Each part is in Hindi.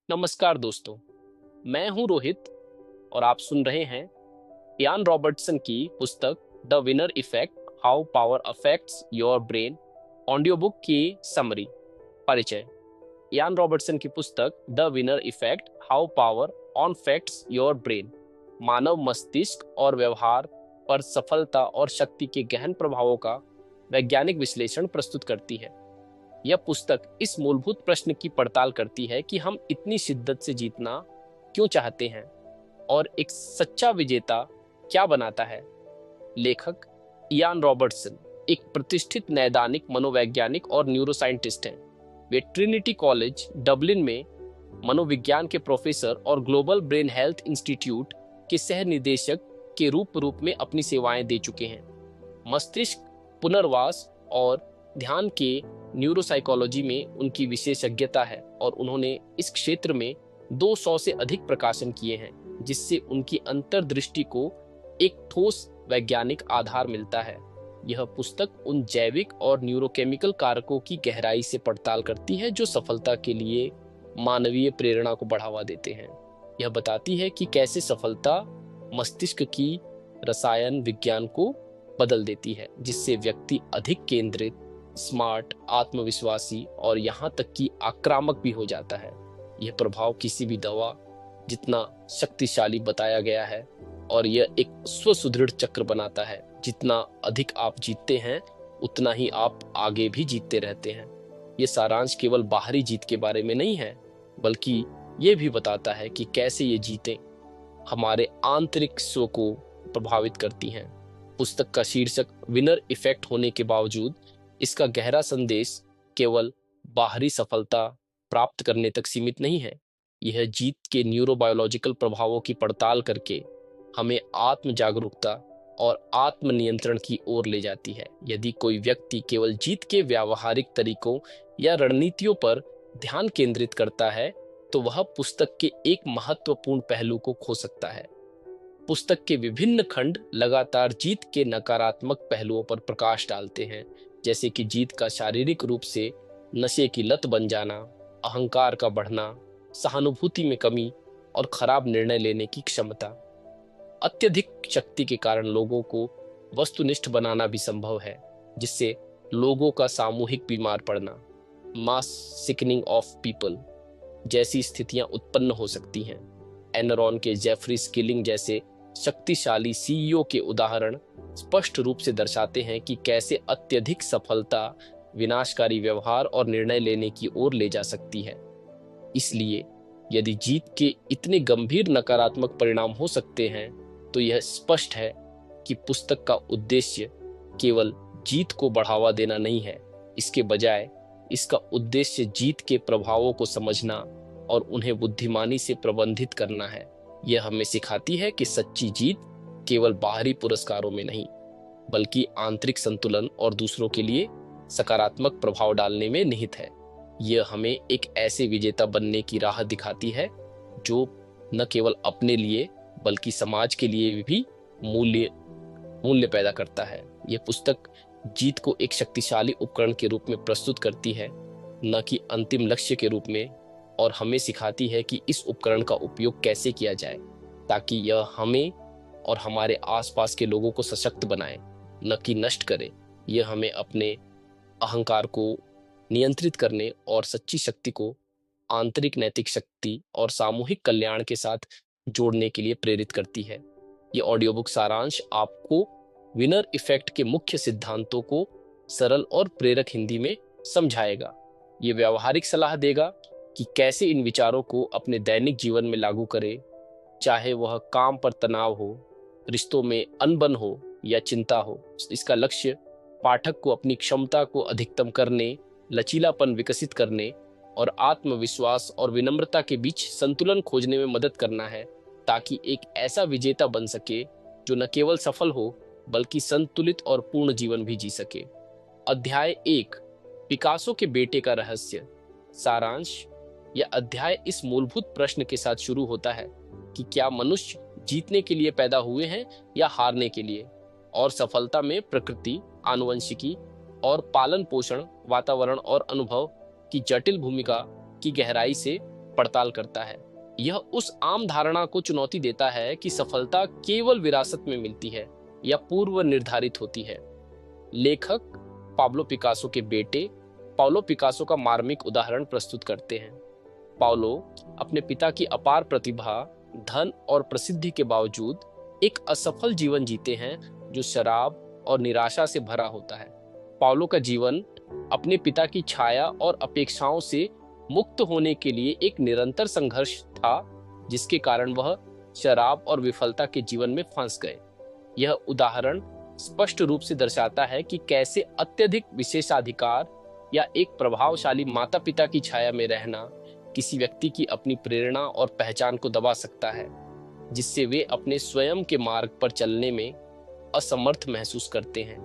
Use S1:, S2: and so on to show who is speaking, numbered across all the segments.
S1: नमस्कार दोस्तों, मैं हूं रोहित और आप सुन रहे हैं इयान रॉबर्टसन की पुस्तक the winner effect, how power affects your brain audio book की समरी। परिचय। इयान रॉबर्टसन की पुस्तक the winner effect, how power on facts your brain मानव मस्तिष्क और व्यवहार पर सफलता और शक्ति के गहन प्रभावों का वैज्ञानिक विश्लेषण प्रस्तुत करती है। यह पुस्तक इस मूलभूत प्रश्न की पड़ताल करती है कि हम इतनी शिद्दत से जीतना क्यों चाहते हैं और एक सच्चा विजेता क्या बनाता है। लेखक इयान रॉबर्टसन एक प्रतिष्ठित नैदानिक मनोवैज्ञानिक और न्यूरोसाइंटिस्ट हैं। वे ट्रिनिटी कॉलेज डबलिन में मनोविज्ञान के प्रोफेसर और ग्लोबल ब्रेन हेल्थ इंस्टीट्यूट के सह निदेशक के रूप में अपनी सेवाएं दे चुके हैं। मस्तिष्क पुनर्वास और ध्यान के न्यूरोसाइकोलॉजी में उनकी विशेषज्ञता है और उन्होंने इस क्षेत्र में 200 से अधिक प्रकाशन किए हैं, जिससे उनकी अंतर्दृष्टि को एक ठोस वैज्ञानिक आधार मिलता है। यह पुस्तक उन जैविक और न्यूरोकेमिकल कारकों की गहराई से पड़ताल करती है जो सफलता के लिए मानवीय प्रेरणा को बढ़ावा देते हैं। यह बताती है कि कैसे सफलता मस्तिष्क की रसायन विज्ञान को बदल देती है, जिससे व्यक्ति अधिक केंद्रित, स्मार्ट, आत्मविश्वासी और यहाँ तक कि आक्रामक भी हो जाता है। यह प्रभाव किसी भी दवा जितना शक्तिशाली बताया गया है और यह एक स्वसुदृढ़ चक्र बनाता है। जितना अधिक आप जीतते हैं उतना ही आप आगे भी जीतते रहते हैं। यह सारांश केवल बाहरी जीत के बारे में नहीं है, बल्कि यह भी बताता है कि कैसे ये जीतें हमारे आंतरिक स्व को प्रभावित करती हैं। पुस्तक का शीर्षक विनर इफेक्ट होने के बावजूद इसका गहरा संदेश केवल बाहरी सफलता प्राप्त करने तक सीमित नहीं है। यह जीत के न्यूरोबायोलॉजिकल प्रभावों की पड़ताल करके हमें आत्म जागरूकता और आत्मनियंत्रण की ओर ले जाती है। यदि कोई व्यक्ति केवल जीत के व्यावहारिक तरीकों या रणनीतियों पर ध्यान केंद्रित करता है, तो वह पुस्तक के एक महत्वपूर्ण पहलू को खो सकता है। पुस्तक के विभिन्न खंड लगातार जीत के नकारात्मक पहलुओं पर प्रकाश डालते हैं, जैसे कि जीत का शारीरिक रूप से नशे की लत बन जाना, अहंकार का बढ़ना, सहानुभूति में कमी और खराब निर्णय लेने की क्षमता। अत्यधिक शक्ति के कारण लोगों को वस्तुनिष्ठ बनाना भी संभव है, जिससे लोगों का सामूहिक बीमार पड़ना, मास सिकनिंग ऑफ पीपल जैसी स्थितियां उत्पन्न हो सकती हैं। एनरॉन के जेफरी स्किलिंग जैसे शक्तिशाली सीईओ के उदाहरण स्पष्ट रूप से दर्शाते हैं कि कैसे अत्यधिक सफलता विनाशकारी व्यवहार और निर्णय लेने की ओर ले जा सकती है। इसलिए यदि जीत के इतने गंभीर नकारात्मक परिणाम हो सकते हैं, तो यह स्पष्ट है कि पुस्तक का उद्देश्य केवल जीत को बढ़ावा देना नहीं है। इसके बजाय इसका उद्देश्य जीत के प्रभावों को समझना और उन्हें बुद्धिमानी से प्रबंधित करना है। यह हमें सिखाती है कि सच्ची जीत केवल बाहरी पुरस्कारों में नहीं, बल्कि आंतरिक संतुलन और दूसरों के लिए सकारात्मक प्रभाव डालने में निहित है। यह हमें एक ऐसे विजेता बनने की राह दिखाती है जो न केवल अपने लिए बल्कि समाज के लिए भी मूल्य मूल्य पैदा करता है। यह पुस्तक जीत को एक शक्तिशाली उपकरण के रूप में प्रस्तुत करती है, न कि अंतिम लक्ष्य के रूप में, और हमें सिखाती है कि इस उपकरण का उपयोग कैसे किया जाए ताकि यह हमें और हमारे आसपास के लोगों को सशक्त बनाए, न कि नष्ट करे। यह हमें अपने अहंकार को नियंत्रित करने और सच्ची शक्ति को आंतरिक नैतिक शक्ति और सामूहिक कल्याण के साथ जोड़ने के लिए प्रेरित करती है। ये ऑडियो बुक सारांश आपको विनर इफेक्ट के मुख्य सिद्धांतों को सरल और प्रेरक हिंदी में समझाएगा। ये व्यावहारिक सलाह देगा कि कैसे इन विचारों को अपने दैनिक जीवन में लागू करें, चाहे वह काम पर तनाव हो, रिश्तों में अनबन हो या चिंता हो। इसका लक्ष्य पाठक को अपनी क्षमता को अधिकतम करने, लचीलापन विकसित करने और आत्मविश्वास और विनम्रता के बीच संतुलन खोजने में मदद करना है, ताकि एक ऐसा विजेता बन सके जो न केवल सफल हो बल्कि संतुलित और पूर्ण जीवन भी जी सके। अध्याय 1, पिकासो के बेटे का रहस्य। सारांश। यह अध्याय इस मूलभूत प्रश्न के साथ शुरू होता है कि क्या मनुष्य जीतने के लिए पैदा हुए हैं या हारने के लिए, और सफलता में प्रकृति, आनुवंशिकी और पालन पोषण, वातावरण और अनुभव की जटिल भूमिका की गहराई से पड़ताल करता है। यह उस आम धारणा को चुनौती देता है कि सफलता केवल विरासत में मिलती है या पूर्व निर्धारित होती है। लेखक पाब्लो पिकासो के बेटे पाउलो पिकासो का मार्मिक उदाहरण प्रस्तुत करते हैं। पाउलो अपने पिता की अपार प्रतिभा, धन और प्रसिद्धि के बावजूद एक असफल जीवन जीते हैं जो शराब और निराशा से भरा होता है। पाउलो का जीवन अपने पिता की छाया और अपेक्षाओं से मुक्त होने के लिए एक निरंतर संघर्ष था, जिसके कारण वह शराब और विफलता के जीवन में फंस गए। यह उदाहरण स्पष्ट रूप से दर्शाता है कि कैसे अत्यधिक विशेषाधिकार या एक प्रभावशाली माता पिता की छाया में रहना किसी व्यक्ति की अपनी प्रेरणा और पहचान को दबा सकता है, जिससे वे अपने स्वयं के मार्ग पर चलने में असमर्थ महसूस करते हैं।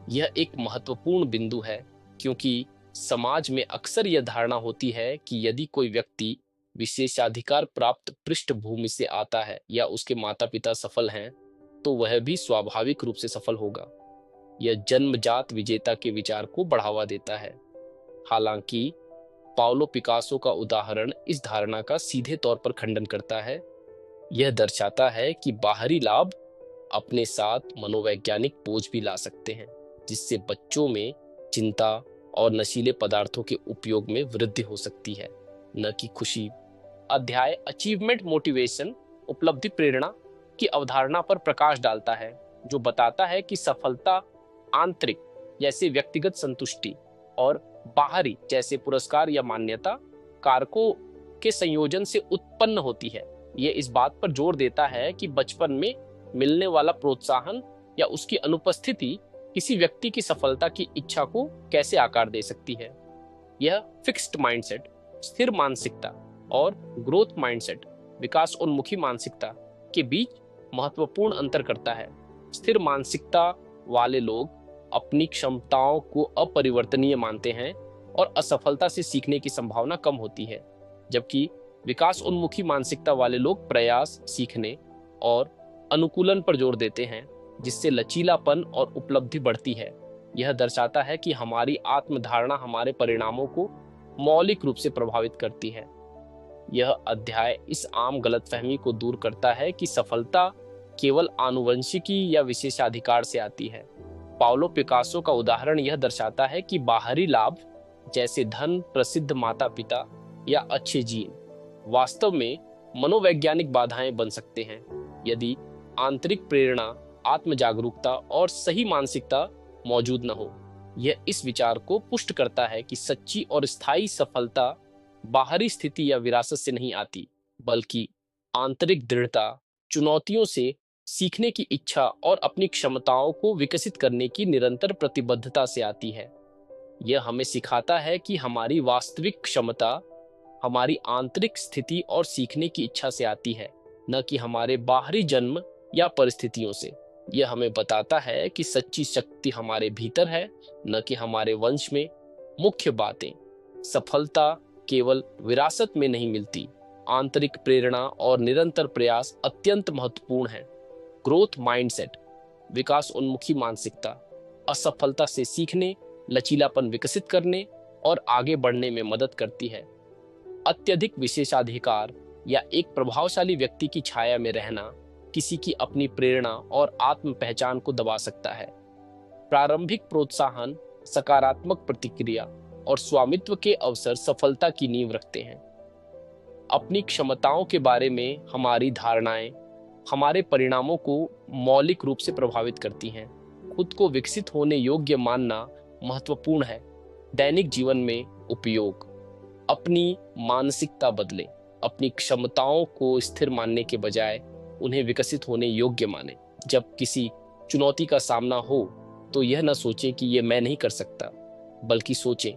S1: यह एक महत्वपूर्ण बिंदु है, क्योंकि समाज में अक्सर यह धारणा होती है कि यदि कोई व्यक्ति विशेषाधिकार प्राप्त पृष्ठभूमि से आता है या उसके माता पिता सफल हैं, तो वह भी स्वाभाविक रूप से सफल होगा। यह जन्मजात विजेता के विचार को बढ़ावा देता है। हालांकि पाउलो पिकासो का उदाहरण इस धारणा का सीधे तौर पर खंडन करता है। यह दर्शाता है कि बाहरी लाभ अपने साथ मनोवैज्ञानिक बोझ भी ला सकते हैं, जिससे बच्चों में चिंता और नशीले पदार्थों के उपयोग में वृद्धि हो सकती है, न कि खुशी। अध्याय अचीवमेंट मोटिवेशन उपलब्धि प्रेरणा की अवधारणा पर प्रकाश डालता है, जो बताता है कि सफलता आंतरिक जैसे व्यक्तिगत संतुष्टि और बाहरी जैसे पुरस्कार या मान्यता कारकों के संयोजन से उत्पन्न होती है। यह इस बात पर जोर देता है कि बचपन में मिलने वाला प्रोत्साहन या उसकी अनुपस्थिति किसी व्यक्ति की सफलता की इच्छा को कैसे आकार दे सकती है। यह फिक्स्ड माइंडसेट, स्थिर मानसिकता, और ग्रोथ माइंडसेट, विकास उन्मुखी मानसिकता के बीच महत्वपूर्ण अंतर करता है। स्थिर मानसिकता वाले लोग अपनी क्षमताओं को अपरिवर्तनीय मानते हैं और असफलता से सीखने की संभावना कम होती है, जबकि विकास उन्मुखी मानसिकता वाले लोग प्रयास, सीखने और अनुकूलन पर जोर देते हैं, जिससे लचीलापन और उपलब्धि बढ़ती है। यह दर्शाता है कि हमारी आत्मधारणा हमारे परिणामों को मौलिक रूप से प्रभावित करती है। यह अध्याय इस आम गलतफहमी को दूर करता है कि सफलता केवल आनुवंशिकी या विशेषाधिकार से आती है। पाउलो पिकासो का उदाहरण यह दर्शाता है कि बाहरी लाभ जैसे धन, प्रसिद्ध माता पिता या अच्छे जीन वास्तव में मनोवैज्ञानिक बाधाएं बन सकते हैं, यदि आंतरिक प्रेरणा, आत्म जागरूकता और सही मानसिकता मौजूद न हो। यह इस विचार को पुष्ट करता है कि सच्ची और स्थायी सफलता बाहरी स्थिति या विरासत से नहीं आती, बल्कि आंतरिक दृढ़ता, चुनौतियों से सीखने की इच्छा और अपनी क्षमताओं को विकसित करने की निरंतर प्रतिबद्धता से आती है। यह हमें सिखाता है कि हमारी वास्तविक क्षमता हमारी आंतरिक स्थिति और सीखने की इच्छा से आती है, न कि हमारे बाहरी जन्म या परिस्थितियों से। यह हमें बताता है कि सच्ची शक्ति हमारे भीतर है, न कि हमारे वंश में। मुख्य बातें: सफलता केवल विरासत में नहीं मिलती, आंतरिक प्रेरणा और निरंतर प्रयास अत्यंत महत्वपूर्ण है। ग्रोथ माइंडसेट, विकास उन्मुखी मानसिकता, असफलता से सीखने, लचीलापन विकसित करने और आगे बढ़ने में मदद करती है। अत्यधिक विशेषाधिकार या एक प्रभावशाली व्यक्ति की छाया में रहना किसी की अपनी प्रेरणा और आत्म पहचान को दबा सकता है। प्रारंभिक प्रोत्साहन, सकारात्मक प्रतिक्रिया और स्वामित्व के अवसर सफलता की नींव रखते हैं। अपनी क्षमताओं के बारे में हमारी धारणाएं हमारे परिणामों को मौलिक रूप से प्रभावित करती हैं। खुद को विकसित होने योग्य मानना महत्वपूर्ण है। दैनिक जीवन में उपयोग: अपनी मानसिकता बदलें। अपनी क्षमताओं को स्थिर मानने के बजाय उन्हें विकसित होने योग्य मानें। जब किसी चुनौती का सामना हो तो यह न सोचें कि यह मैं नहीं कर सकता, बल्कि सोचें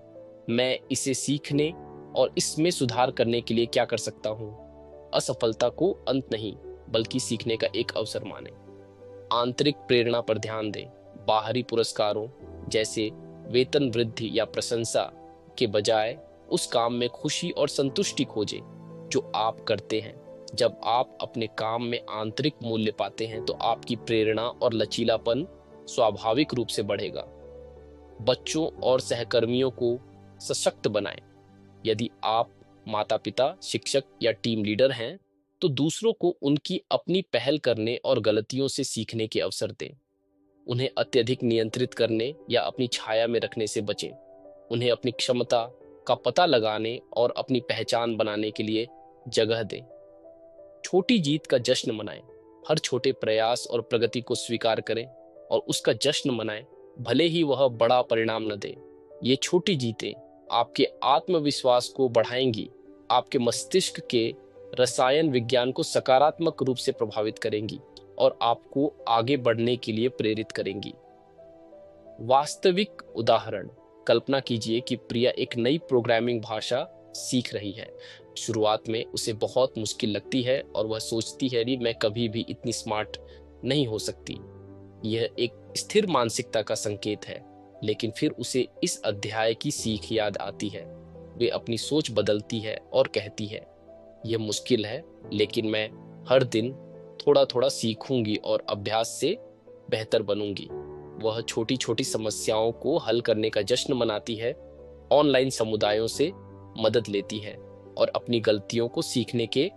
S1: मैं इसे सीखने और इसमें सुधार करने के लिए क्या कर सकता हूँ। असफलता को अंत नहीं, बल्कि सीखने का एक अवसर मानें। आंतरिक प्रेरणा पर ध्यान दें। बाहरी पुरस्कारों जैसे वेतन वृद्धि या प्रशंसा के बजाय उस काम में खुशी और संतुष्टि खोजें जो आप करते हैं। जब आप अपने काम में आंतरिक मूल्य पाते हैं तो आपकी प्रेरणा और लचीलापन स्वाभाविक रूप से बढ़ेगा। बच्चों और सहकर्मियों को सशक्त बनाएं। यदि आप माता पिता, शिक्षक या टीम लीडर हैं, तो दूसरों को उनकी अपनी पहल करने और गलतियों से सीखने के अवसर दें। उन्हें अत्यधिक नियंत्रित करने या अपनी छाया में रखने से बचें। उन्हें अपनी क्षमता का पता लगाने और अपनी पहचान बनाने के लिए जगह दें। छोटी जीत का जश्न मनाएं। हर छोटे प्रयास और प्रगति को स्वीकार करें और उसका जश्न मनाएं, भले ही वह बड़ा परिणाम न दे। ये छोटी जीतें आपके आत्मविश्वास को बढ़ाएंगी, आपके मस्तिष्क के रसायन विज्ञान को सकारात्मक रूप से प्रभावित करेंगी और आपको आगे बढ़ने के लिए प्रेरित करेंगी। वास्तविक उदाहरण, कल्पना कीजिए कि प्रिया एक नई प्रोग्रामिंग भाषा सीख रही है। शुरुआत में उसे बहुत मुश्किल लगती है और वह सोचती है कि मैं कभी भी इतनी स्मार्ट नहीं हो सकती। यह एक स्थिर मानसिकता का संकेत है, लेकिन फिर उसे इस अध्याय की सीख याद आती है। वे अपनी सोच बदलती है और कहती है, यह मुश्किल है, लेकिन मैं हर दिन थोड़ा थोड़ा सीखूंगी और अभ्यास से बेहतर बनूंगी। वह छोटी छोटी समस्याओं को हल करने का जश्न मनाती है, ऑनलाइन समुदायों से मदद लेती है और अपनी गलतियों को सीखने के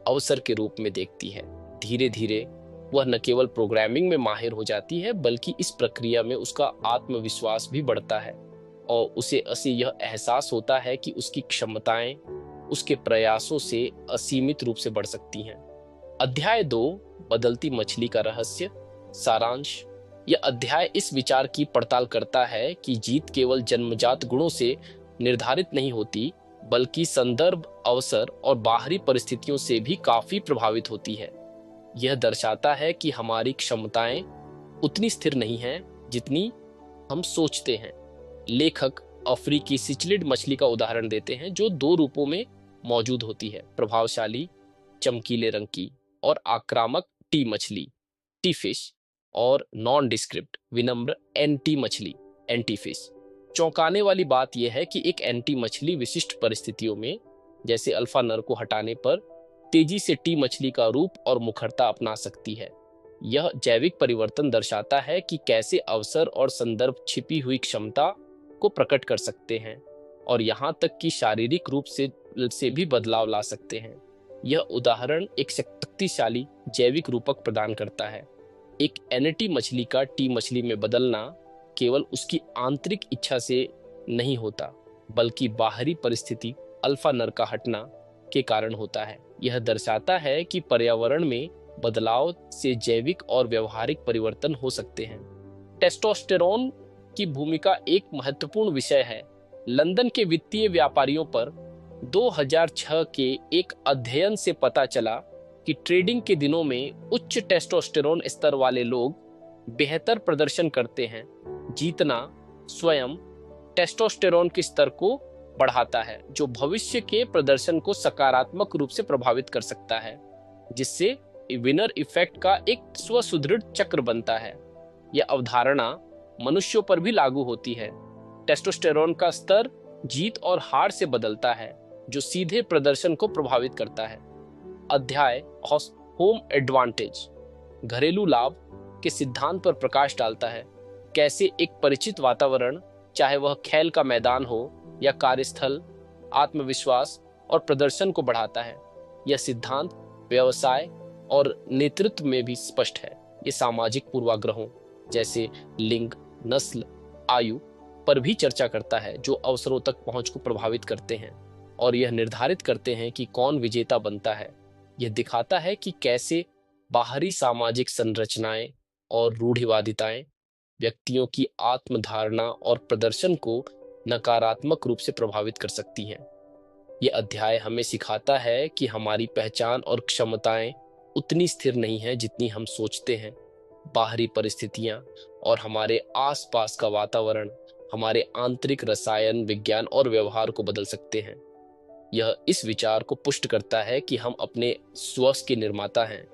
S1: अवसर के रूप में देखती है। धीरे धीरे वह न केवल प्रोग्रामिंग में माहिर हो जाती है, बल्कि इस प्रक्रिया में उसका आत्मविश्वास भी बढ़ता है और उसे यह एहसास होता है कि उसकी क्षमताएं उसके प्रयासों से असीमित रूप से बढ़ सकती हैं। अध्याय 2, बदलती मछली का रहस्य। सारांश, यह अध्याय इस विचार की पड़ताल करता है कि जीत केवल जन्मजात गुणों से निर्धारित नहीं होती, बल्कि संदर्भ, अवसर और बाहरी परिस्थितियों से भी काफी प्रभावित होती है। यह दर्शाता है कि हमारी क्षमताएं उतनी स्थिर नहीं हैं जितनी हम सोचते हैं। लेखक अफ्रीकी सिचलिड मछली का उदाहरण देते हैं, जो 2 रूपों में मौजूद होती है, प्रभावशाली चमकीले रंग की और आक्रामक टी मछली, टी फिश, और नॉन डिस्क्रिप्ट विनम्र एंटी मछली, एंटी फिश। चौंकाने वाली बात यह है कि एक एंटी मछली विशिष्ट परिस्थितियों में, जैसे अल्फा नर को हटाने पर, तेजी से टी मछली का रूप और मुखरता अपना सकती है। यह जैविक परिवर्तन दर्शाता है कि कैसे अवसर और संदर्भ छिपी हुई क्षमता को प्रकट कर सकते हैं और यहाँ तक कि शारीरिक रूप से भी बदलाव ला सकते हैं। यह उदाहरण एक शक्तिशाली जैविक रूपक प्रदान करता है। एक एंटी मछली का टी मछली में बदलना केवल उसकी आंतरिक इच्छा से नहीं होता, बल्कि बाहरी परिस्थिति अल्फा नर का हटना के कारण होता है। यह दर्शाता है कि पर्यावरण में बदलाव से जैविक और व्यवहारिक परिवर्तन हो सकते हैं। टेस्टोस्टेरोन की भूमिका एक महत्वपूर्ण विषय है। लंदन के वित्तीय व्यापारियों पर 2006 के एक अध्ययन से पता चला कि ट्रेडिंग के दिनों में उच्च टेस्टोस्टेरोन स्तर वाले लोग बेहतर प्रदर्शन करते हैं। जीतना स्वयं टेस्टोस्टेरोन के स्तर को बढ़ाता है, जो भविष्य के प्रदर्शन को सकारात्मक रूप से प्रभावित कर सकता है, जिससे विनर इफेक्ट का एक स्वसुदृढ़ चक्र बनता है। यह अवधारणा मनुष्यों पर भी लागू होती है। टेस्टोस्टेरोन का स्तर जीत और हार से बदलता है, जो सीधे प्रदर्शन को प्रभावित करता है। अध्याय होम एडवांटेज, घरेलू लाभ के सिद्धांत पर प्रकाश डालता है। कैसे एक परिचित वातावरण, चाहे वह खेल का मैदान हो या कार्यस्थल, आत्मविश्वास और प्रदर्शन को बढ़ाता है। यह सिद्धांत व्यवसाय और नेतृत्व में भी स्पष्ट है। ये सामाजिक पूर्वाग्रहों जैसे लिंग, नस्ल, आयु पर भी चर्चा करता है, जो अवसरों तक पहुंच को प्रभावित करते हैं और यह निर्धारित करते हैं कि कौन विजेता बनता है। यह दिखाता है कि कैसे बाहरी सामाजिक संरचनाएं और रूढ़िवादिताएं व्यक्तियों की आत्मधारणा और प्रदर्शन को नकारात्मक रूप से प्रभावित कर सकती हैं। यह अध्याय हमें सिखाता है कि हमारी पहचान और क्षमताएं उतनी स्थिर नहीं है जितनी हम सोचते हैं। बाहरी परिस्थितियां और हमारे आसपास का वातावरण हमारे आंतरिक रसायन विज्ञान और व्यवहार को बदल सकते हैं। यह इस विचार को पुष्ट करता है कि हम अपने स्वस्थ के निर्माता हैं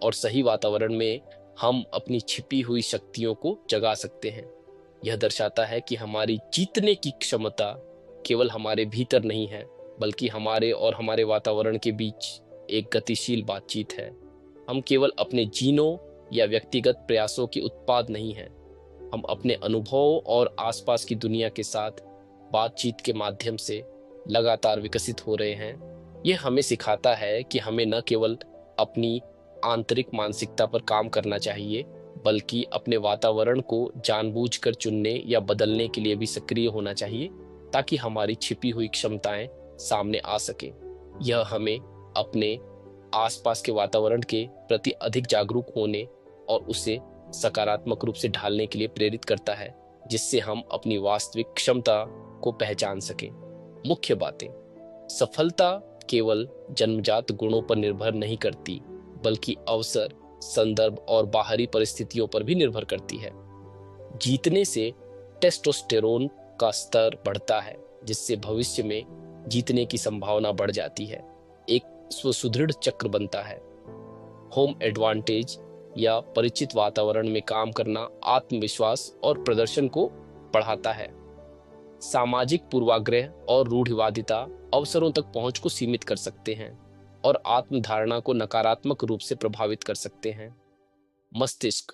S1: और सही वातावरण में हम अपनी छिपी हुई शक्तियों को जगा सकते हैं। यह दर्शाता है कि हमारी जीतने की क्षमता केवल हमारे भीतर नहीं है, बल्कि हमारे और हमारे वातावरण के बीच एक गतिशील बातचीत है। हम केवल अपने जीनों या व्यक्तिगत प्रयासों के उत्पाद नहीं हैं। हम अपने अनुभवों और आसपास की दुनिया के साथ बातचीत के माध्यम से लगातार विकसित हो रहे हैं। ये हमें सिखाता है कि हमें न केवल अपनी आंतरिक मानसिकता पर काम करना चाहिए, बल्कि अपने वातावरण को जानबूझकर चुनने या बदलने के लिए भी सक्रिय होना चाहिए, ताकि हमारी छिपी हुई क्षमताएं सामने आ सकें। यह हमें अपने आसपास के वातावरण के प्रति अधिक जागरूक होने और उसे सकारात्मक रूप से ढालने के लिए प्रेरित करता है, जिससे हम अपनी वास्तविक क्षमता को पहचान सकें। मुख्य बातें: सफलता केवल जन्मजात गुणों पर निर्भर नहीं करती, बल्कि अवसर, संदर्भ और बाहरी परिस्थितियों पर भी निर्भर करती है। जीतने से टेस्टोस्टेरोन का स्तर बढ़ता है, जिससे भविष्य में जीतने की संभावना बढ़ जाती है। एक सुदृढ़ चक्र बनता है। होम एडवांटेज या परिचित वातावरण में काम करना आत्मविश्वास और प्रदर्शन को बढ़ाता है। सामाजिक पूर्वाग्रह और रूढ़िवादिता अवसरों तक पहुंच को सीमित कर सकते हैं और आत्मधारणा को नकारात्मक रूप से प्रभावित कर सकते हैं। मस्तिष्क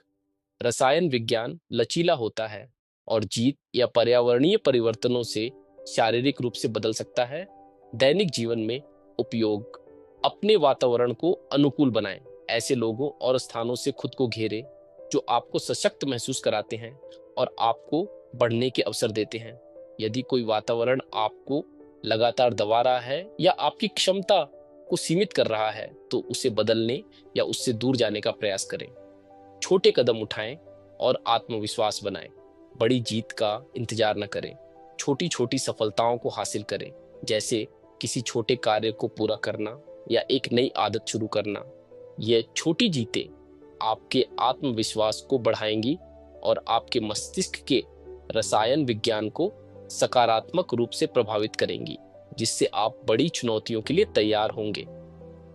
S1: रसायन विज्ञान लचीला होता है और जीत या पर्यावरणीय परिवर्तनों से शारीरिक रूप से बदल सकता है। दैनिक जीवन में उपयोग: अपने वातावरण को अनुकूल बनाएं। ऐसे लोगों और स्थानों से खुद को घेरें जो आपको सशक्त महसूस कराते हैं और आपको बढ़ने के अवसर देते हैं। यदि कोई वातावरण आपको लगातार दबा रहा है या आपकी क्षमता को सीमित कर रहा है, तो उसे बदलने या उससे दूर जाने का प्रयास करें। छोटे कदम उठाएं और आत्मविश्वास बनाएं। बड़ी जीत का इंतजार न करें। छोटी छोटी सफलताओं को हासिल करें, जैसे किसी छोटे कार्य को पूरा करना या एक नई आदत शुरू करना। ये छोटी जीतें आपके आत्मविश्वास को बढ़ाएंगी और आपके मस्तिष्क के रसायन विज्ञान को सकारात्मक रूप से प्रभावित करेंगी, जिससे आप बड़ी चुनौतियों के लिए तैयार होंगे।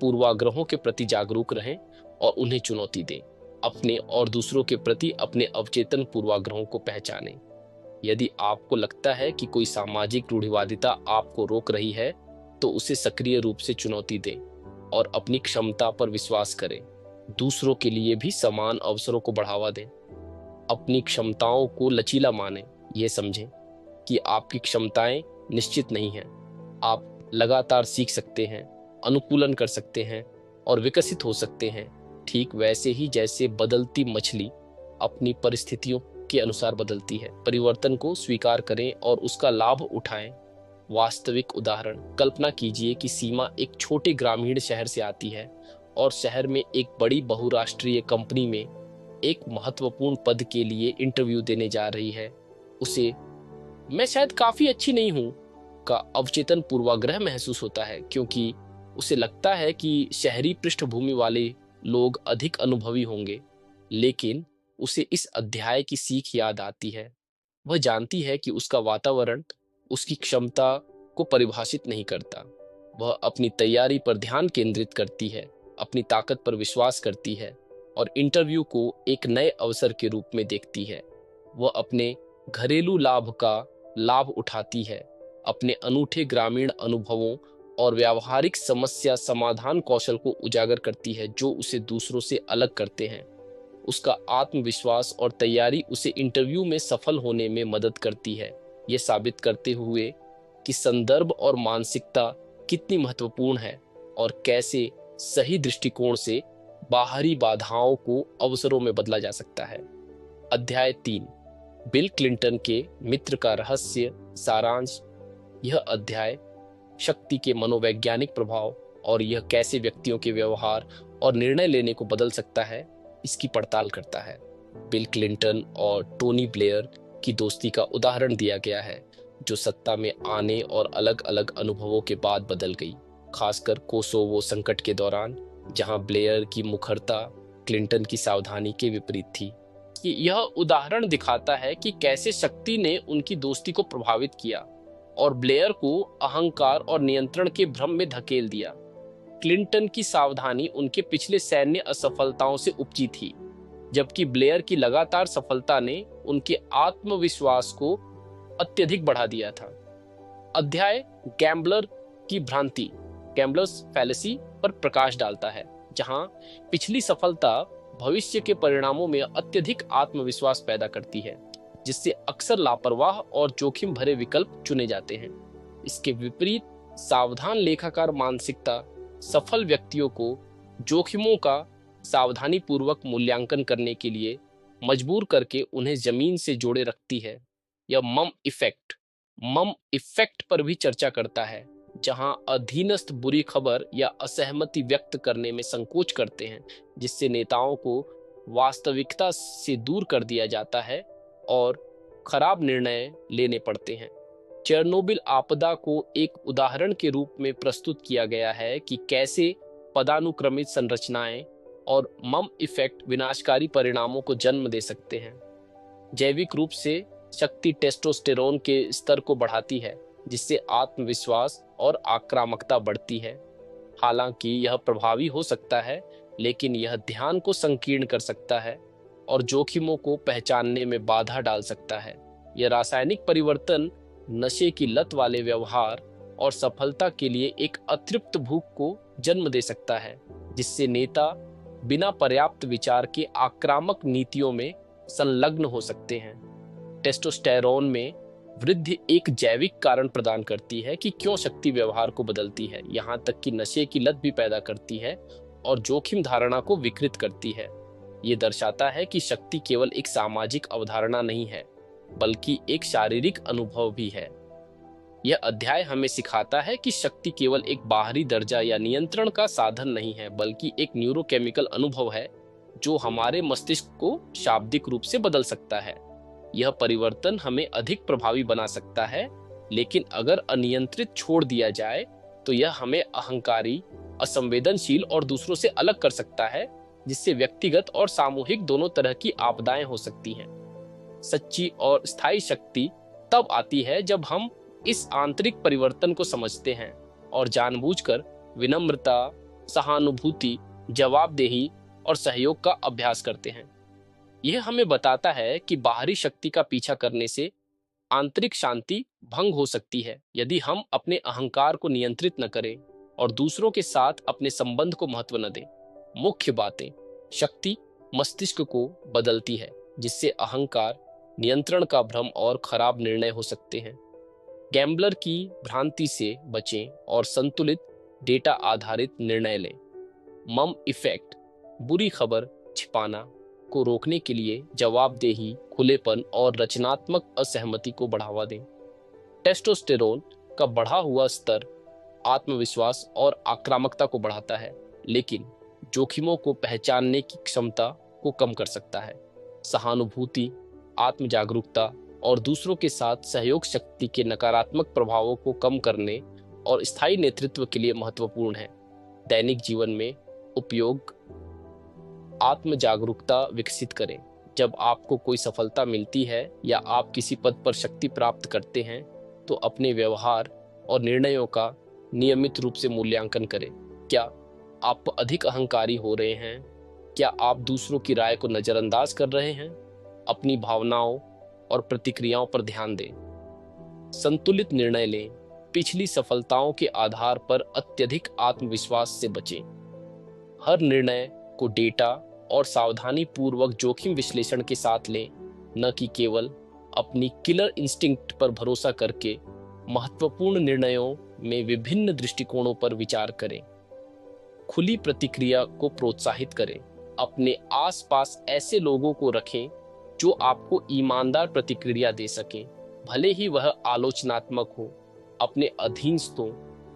S1: पूर्वाग्रहों के प्रति जागरूक रहें और उन्हें चुनौती दें। अपने और दूसरों के प्रति अपने अवचेतन पूर्वाग्रहों को पहचानें। यदि आपको लगता है कि कोई सामाजिक रूढ़िवादिता आपको रोक रही है, तो उसे सक्रिय रूप से चुनौती दें और अपनी क्षमता पर विश्वास करें। दूसरों के लिए भी समान अवसरों को बढ़ावा दें। अपनी क्षमताओं को लचीला मानें। ये समझें कि आपकी क्षमताएं निश्चित नहीं हैं। आप लगातार सीख सकते हैं, अनुकूलन कर सकते हैं और विकसित हो सकते हैं, ठीक वैसे ही जैसे बदलती मछली अपनी परिस्थितियों के अनुसार बदलती है। परिवर्तन को स्वीकार करें और उसका लाभ उठाएं। वास्तविक उदाहरण: कल्पना कीजिए कि सीमा एक छोटे ग्रामीण शहर से आती है और शहर में एक बड़ी बहुराष्ट्रीय कंपनी में एक महत्वपूर्ण पद के लिए इंटरव्यू देने जा रही है। उसे "मैं शायद काफी अच्छी नहीं हूं" का अवचेतन पूर्वाग्रह महसूस होता है, क्योंकि उसे लगता है कि शहरी पृष्ठभूमि वाले लोग अधिक अनुभवी होंगे। लेकिन उसे इस अध्याय की सीख याद आती है। वह जानती है कि उसका वातावरण उसकी क्षमता को परिभाषित नहीं करता। वह अपनी तैयारी पर ध्यान केंद्रित करती है, अपनी ताकत पर विश्वास करती है और इंटरव्यू को एक नए अवसर के रूप में देखती है। वह अपने घरेलू लाभ का लाभ उठाती है, अपने अनूठे ग्रामीण अनुभवों और व्यावहारिक समस्या समाधान कौशल को उजागर करती है, जो उसे दूसरों से अलग करते हैं। उसका आत्मविश्वास और तैयारी उसे इंटरव्यू में सफल होने में मदद करती है, ये साबित करते हुए कि संदर्भ और मानसिकता कितनी महत्वपूर्ण है और कैसे सही दृष्टिकोण से बाहरी बाधाओं को अवसरों में बदला जा सकता है। अध्याय 3: बिल क्लिंटन के मित्र का रहस्य सारांश। यह अध्याय शक्ति के मनोवैज्ञानिक प्रभाव और यह कैसे व्यक्तियों के व्यवहार और निर्णय लेने को बदल सकता है, इसकी पड़ताल करता है। बिल क्लिंटन और टोनी ब्लेयर की दोस्ती का उदाहरण दिया गया है, जो सत्ता में आने और अलग अलग अनुभवों के बाद बदल गई, खासकर कोसोवो संकट के दौरान, जहां ब्लेयर की मुखरता क्लिंटन की सावधानी के विपरीत थी। यह उदाहरण दिखाता है कि कैसे शक्ति ने उनकी दोस्ती को प्रभावित किया और ब्लेयर को अहंकार और नियंत्रण के भ्रम में धकेल दिया। क्लिंटन की सावधानी उनके पिछले सैन्य असफलताओं से उपजी थी, जबकि ब्लेयर की लगातार सफलता ने उनके आत्मविश्वास को अत्यधिक बढ़ा दिया था। अध्याय गैम्बलर की भ्रांति, गैम्बलर्स फैलेसी, पर प्रकाश डालता है, जहां पिछली सफलता भविष्य के परिणामों में अत्यधिक आत्मविश्वास पैदा करती है, जिससे अक्सर लापरवाह और जोखिम भरे विकल्प चुने जाते हैं। इसके विपरीत सावधान लेखाकार मानसिकता सफल व्यक्तियों को जोखिमों का सावधानी पूर्वक मूल्यांकन करने के लिए मजबूर करके उन्हें जमीन से जोड़े रखती है। यह मम इफेक्ट पर भी चर्चा करता है, जहां अधीनस्थ बुरी खबर या असहमति व्यक्त करने में संकोच करते हैं, जिससे नेताओं को वास्तविकता से दूर कर दिया जाता है और खराब निर्णय लेने पड़ते हैं। चेरनोबिल आपदा को एक उदाहरण के रूप में प्रस्तुत किया गया है कि कैसे पदानुक्रमित संरचनाएं और मम इफेक्ट विनाशकारी परिणामों को जन्म दे सकते हैं। जैविक रूप से शक्ति टेस्टोस्टेरोन के स्तर को बढ़ाती है, जिससे आत्मविश्वास और आक्रामकता बढ़ती है। हालांकि यह प्रभावी हो सकता है, लेकिन यह ध्यान को संकीर्ण कर सकता है और जोखिमों को पहचानने में बाधा डाल सकता है। यह रासायनिक परिवर्तन नशे की लत वाले व्यवहार और सफलता के लिए एक अतृप्त भूख को जन्म दे सकता है, जिससे नेता बिना पर्याप्त विचार के आक्रामक नीतियों में संलग्न हो सकते हैं। टेस्टोस्टेरोन में वृद्धि एक जैविक कारण प्रदान करती है कि क्यों शक्ति व्यवहार को बदलती है, यहाँ तक कि नशे की लत भी पैदा करती है और जोखिम धारणा को विकृत करती है। ये दर्शाता है कि शक्ति केवल एक सामाजिक अवधारणा नहीं है, बल्कि एक शारीरिक अनुभव भी है। यह अध्याय हमें सिखाता है कि शक्ति केवल एक बाहरी दर्जा या नियंत्रण का साधन नहीं है, बल्कि एक न्यूरोकेमिकल अनुभव है जो हमारे मस्तिष्क को शाब्दिक रूप से बदल सकता है। यह परिवर्तन हमें अधिक प्रभावी बना सकता है, लेकिन अगर अनियंत्रित छोड़ दिया जाए तो यह हमें अहंकारी, असंवेदनशील और दूसरों से अलग कर सकता है, जिससे व्यक्तिगत और सामूहिक दोनों तरह की आपदाएं हो सकती हैं। सच्ची और स्थायी शक्ति तब आती है जब हम इस आंतरिक परिवर्तन को समझते हैं और जानबूझकर विनम्रता, सहानुभूति, जवाबदेही और सहयोग का अभ्यास करते हैं। यह हमें बताता है कि बाहरी शक्ति का पीछा करने से आंतरिक शांति भंग हो सकती है यदि हम अपने अहंकार को नियंत्रित न करें और दूसरों के साथ अपने संबंध को महत्व न दें। मुख्य बातें: शक्ति मस्तिष्क को बदलती है, जिससे अहंकार, नियंत्रण का भ्रम और खराब निर्णय हो सकते हैं। गैम्बलर की भ्रांति से बचें और संतुलित डेटा आधारित निर्णय लें। मम इफेक्ट, बुरी खबर छिपाना को रोकने के लिए जवाबदेही, खुलेपन और रचनात्मक असहमति को बढ़ावा दें। टेस्टोस्टेरोन का बढ़ा हुआ स्तर आत्मविश्वास और आक्रामकता को बढ़ाता है, लेकिन जोखिमों को पहचानने की क्षमता को कम कर सकता है। सहानुभूति, आत्म जागरूकता और दूसरों के साथ सहयोग शक्ति के नकारात्मक प्रभावों को कम करने और स्थायी नेतृत्व के लिए महत्वपूर्ण है। दैनिक जीवन में उपयोग: आत्म जागरूकता विकसित करें। जब आपको कोई सफलता मिलती है या आप किसी पद पर शक्ति प्राप्त करते हैं, तो अपने व्यवहार और निर्णयों का नियमित रूप से मूल्यांकन करें। क्या आप अधिक अहंकारी हो रहे हैं? क्या आप दूसरों की राय को नजरअंदाज कर रहे हैं? अपनी भावनाओं और प्रतिक्रियाओं पर ध्यान दें। संतुलित निर्णय लें। पिछली सफलताओं के आधार पर अत्यधिक आत्मविश्वास से बचें। हर निर्णय को डेटा और सावधानी पूर्वक जोखिम विश्लेषण के साथ लें, न कि केवल अपनी किलर इंस्टिंक्ट पर भरोसा करके। महत्वपूर्ण निर्णयों में विभिन्न दृष्टिकोणों पर विचार करें। खुली प्रतिक्रिया को प्रोत्साहित करें। अपने आसपास ऐसे लोगों को रखें जो आपको ईमानदार प्रतिक्रिया दे सकें, भले ही वह आलोचनात्मक हो। अपने अधीनस्थों,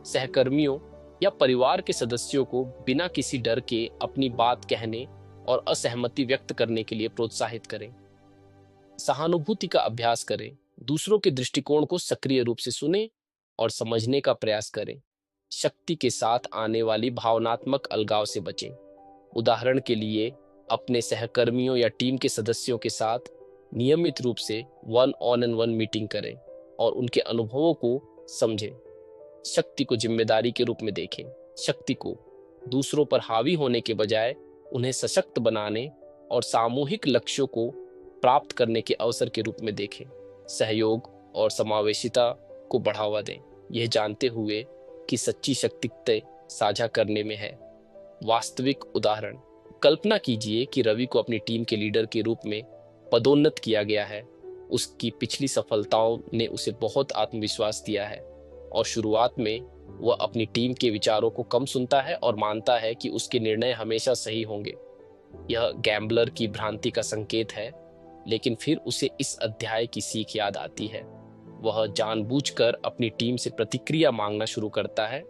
S1: सहकर्मियों या परिवार के सदस्यों को बिना किसी डर के अपनी बात कहने और असहमति व्यक्त करने के लिए प्रोत्साहित करें। सहानुभूति का अभ्यास करें। दूसरों के दृष्टिकोण को सक्रिय रूप से सुनें और समझने का प्रयास करें। शक्ति के साथ आने वाली भावनात्मक अलगाव से बचें। उदाहरण के लिए, अपने सहकर्मियों या टीम के सदस्यों के साथ नियमित रूप से वन मीटिंग करें और उनके अनुभवों को समझें। शक्ति को जिम्मेदारी के रूप में देखें। शक्ति को दूसरों पर हावी होने के बजाय उन्हें सशक्त बनाने और सामूहिक लक्ष्यों को प्राप्त करने के अवसर के रूप में देखें। सहयोग और समावेशिता को बढ़ावा दें, यह जानते हुए कि सच्ची शक्ति साझा करने में है। वास्तविक उदाहरण: कल्पना कीजिए कि रवि को अपनी टीम के लीडर के रूप में पदोन्नत किया गया है। उसकी पिछली सफलताओं ने उसे बहुत आत्मविश्वास दिया है। और शुरुआत में वह अपनी टीम के विचारों को कम सुनता है और मानता है कि उसके निर्णय हमेशा सही होंगे। यह गैम्बलर की भ्रांति का संकेत है, लेकिन फिर उसे इस अध्याय की सीख याद आती है। वह जानबूझकर अपनी टीम से प्रतिक्रिया मांगना शुरू करता है,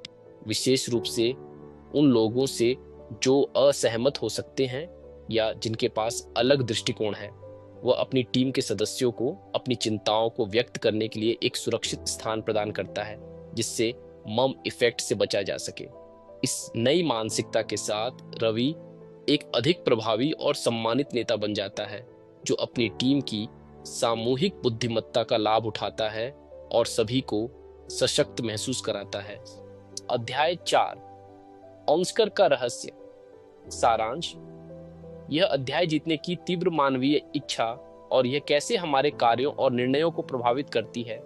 S1: विशेष रूप से उन लोगों से जो असहमत हो सकते हैं या जिनके पास अलग दृष्टिकोण है। वह अपनी टीम के सदस्यों को अपनी चिंताओं को व्यक्त करने के लिए एक सुरक्षित स्थान प्रदान करता है, जिससे मम इफेक्ट से बचा जा सके। इस नई मानसिकता के साथ रवि एक अधिक प्रभावी और सम्मानित नेता बन जाता है, जो अपनी टीम की सामूहिक बुद्धिमत्ता का लाभ उठाता है और सभी को सशक्त महसूस कराता है। अध्याय 4, ऑस्कर का रहस्य। सारांश। यह अध्याय जीतने की तीव्र मानवीय इच्छा और यह कैसे हमारे कार्यों और निर्णयों को प्रभावित करती है,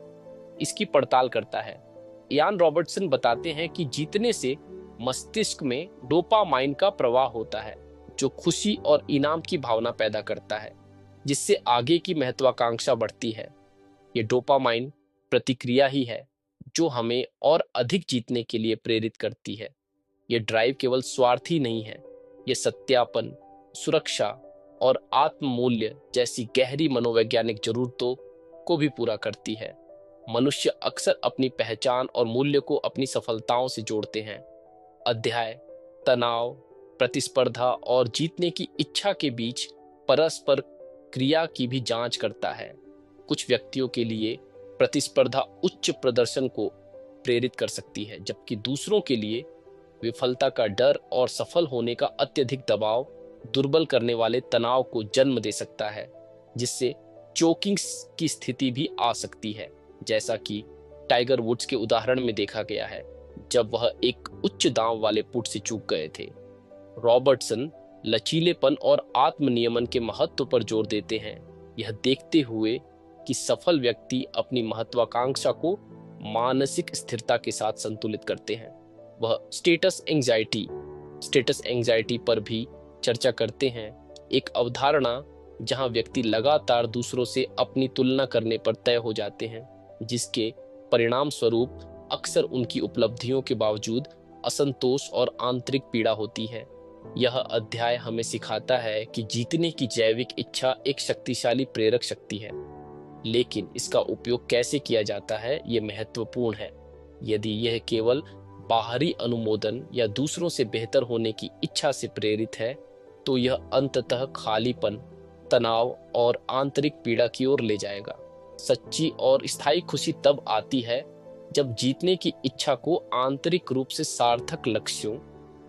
S1: इसकी पड़ताल करता है। इयान रॉबर्टसन बताते हैं कि जीतने से मस्तिष्क में डोपामाइन का प्रवाह होता है, जो खुशी और इनाम की भावना पैदा करता है, जिससे आगे की महत्वाकांक्षा बढ़ती है। ये डोपामाइन प्रतिक्रिया ही है जो हमें और अधिक जीतने के लिए प्रेरित करती है। ये ड्राइव केवल स्वार्थी नहीं है, ये सत्यापन, सुरक्षा और आत्म मूल्य जैसी गहरी मनोवैज्ञानिक जरूरतों को भी पूरा करती है। मनुष्य अक्सर अपनी पहचान और मूल्य को अपनी सफलताओं से जोड़ते हैं। अध्याय तनाव, प्रतिस्पर्धा और जीतने की इच्छा के बीच परस्पर क्रिया की भी जांच करता है। कुछ व्यक्तियों के लिए प्रतिस्पर्धा उच्च प्रदर्शन को प्रेरित कर सकती है, जबकि दूसरों के लिए विफलता का डर और सफल होने का अत्यधिक दबाव दुर्बल करने वाले तनाव को जन्म दे सकता है, जिससे चोकिंग की स्थिति भी आ सकती है, जैसा कि टाइगर वुड्स के उदाहरण में देखा गया है, जब वह एक उच्च दांव वाले पुट से चूक गए थे। रॉबर्टसन लचीलेपन और आत्मनियमन के महत्व पर जोर देते हैं, यह देखते हुए कि सफल व्यक्ति अपनी महत्वाकांक्षा को मानसिक स्थिरता के साथ संतुलित करते हैं। वह स्टेटस एंजाइटी पर भी चर्चा करते हैं, एक अवधारणा जहां व्यक्ति लगातार दूसरों से अपनी तुलना करने पर तय हो जाते हैं, जिसके परिणाम स्वरूप अक्सर उनकी उपलब्धियों के बावजूद असंतोष और आंतरिक पीड़ा होती है। यह अध्याय हमें सिखाता है कि जीतने की जैविक इच्छा एक शक्तिशाली प्रेरक शक्ति है, लेकिन इसका उपयोग कैसे किया जाता है यह महत्वपूर्ण है। यदि यह केवल बाहरी अनुमोदन या दूसरों से बेहतर होने की इच्छा से प्रेरित है, तो यह अंततः खालीपन, तनाव और आंतरिक पीड़ा की ओर ले जाएगा। सच्ची और स्थायी खुशी तब आती है जब जीतने की इच्छा को आंतरिक रूप से सार्थक लक्ष्यों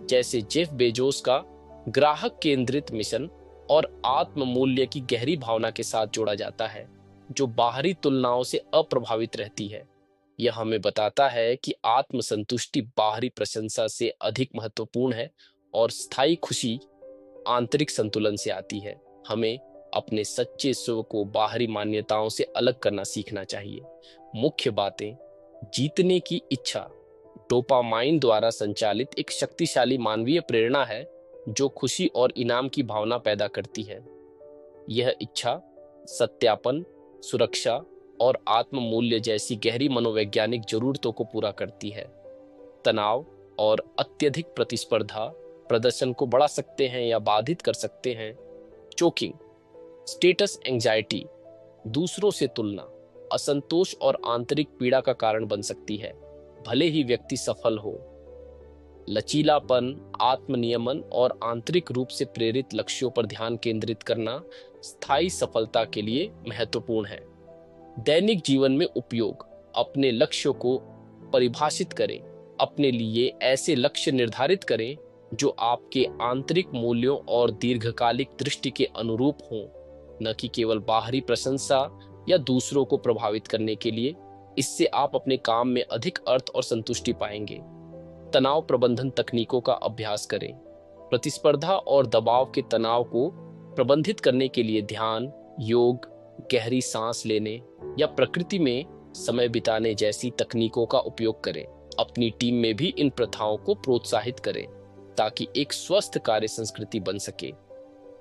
S1: जैसे जेफ बेजोस का ग्राहक केंद्रित मिशन और आत्म मूल्य की गहरी भावना के साथ जोड़ा जाता है, जो बाहरी तुलनाओं से अप्रभावित रहती है। यह हमें बताता है कि आत्मसंतुष्टि बाहरी प्रशंसा से अधिक महत्वपूर्ण है और स्थायी खुशी आंतरिक संतुलन से आती है। हमें अपने सच्चे स्व को बाहरी मान्यताओं से अलग करना सीखना चाहिए। मुख्य बातें: जीतने की इच्छा डोपामाइन द्वारा संचालित एक शक्तिशाली मानवीय प्रेरणा है जो खुशी और इनाम की भावना पैदा करती है। यह इच्छा सत्यापन, सुरक्षा और आत्म मूल्य जैसी गहरी मनोवैज्ञानिक जरूरतों को पूरा करती है। तनाव और अत्यधिक प्रतिस्पर्धा प्रदर्शन को बढ़ा सकते हैं या बाधित कर सकते हैं। चोकिंग, स्टेटस एंजाइटी, दूसरों से तुलना, असंतोष और आंतरिक पीड़ा का कारण बन सकती है, भले ही व्यक्ति सफल हो। लचीलापन, आत्मनियमन और आंतरिक रूप से प्रेरित लक्ष्यों पर ध्यान केंद्रित करना स्थायी सफलता के लिए महत्वपूर्ण है। दैनिक जीवन में उपयोग: अपने लक्ष्यों को परिभाषित करें। अपने लिए ऐसे लक्ष्य निर्धारित करें जो आपके आंतरिक मूल्यों और दीर्घकालिक दृष्टि के अनुरूप हों, न कि केवल बाहरी प्रशंसा या दूसरों को प्रभावित करने के लिए। इससे आप अपने काम में अधिक अर्थ और संतुष्टि पाएंगे। तनाव प्रबंधन तकनीकों का अभ्यास करें। प्रतिस्पर्धा और दबाव के तनाव को प्रबंधित करने के लिए ध्यान, योग, गहरी सांस लेने या प्रकृति में समय बिताने जैसी तकनीकों का उपयोग करें। अपनी टीम में भी इन प्रथाओं को प्रोत्साहित करें ताकि एक स्वस्थ कार्य संस्कृति बन सके।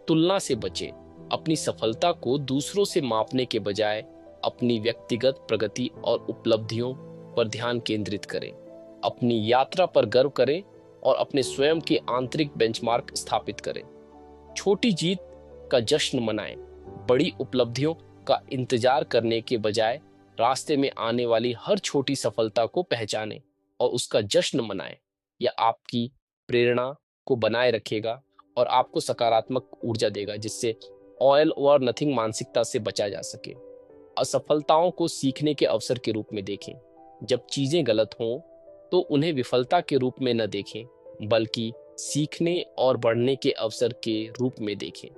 S1: तुलना से बचें। अपनी सफलता को दूसरों से मापने के बजाय अपनी व्यक्तिगत प्रगति और उपलब्धियों पर ध्यान केंद्रित करें, अपनी यात्रा पर गर्व करें और अपने स्वयं के आंतरिक बेंचमार्क स्थापित करें। छोटी जीत का जश्न मनाएं, बड़ी उपलब्धियों का इंतजार करने के बजाय रास्ते में आने वाली हर छोटी सफलता को पहचानें और उसका जश्न मनाएं। यह आपकी प्रेरणा को बनाए रखेगा और आपको सकारात्मक ऊर्जा देगा, जिससे ऑयल और नथिंग मानसिकता से बचा जा सके। असफलताओं को सीखने के अवसर के रूप में देखें। जब चीजें गलत हों तो उन्हें विफलता के रूप में न देखें, बल्कि सीखने और बढ़ने के अवसर के रूप में देखें।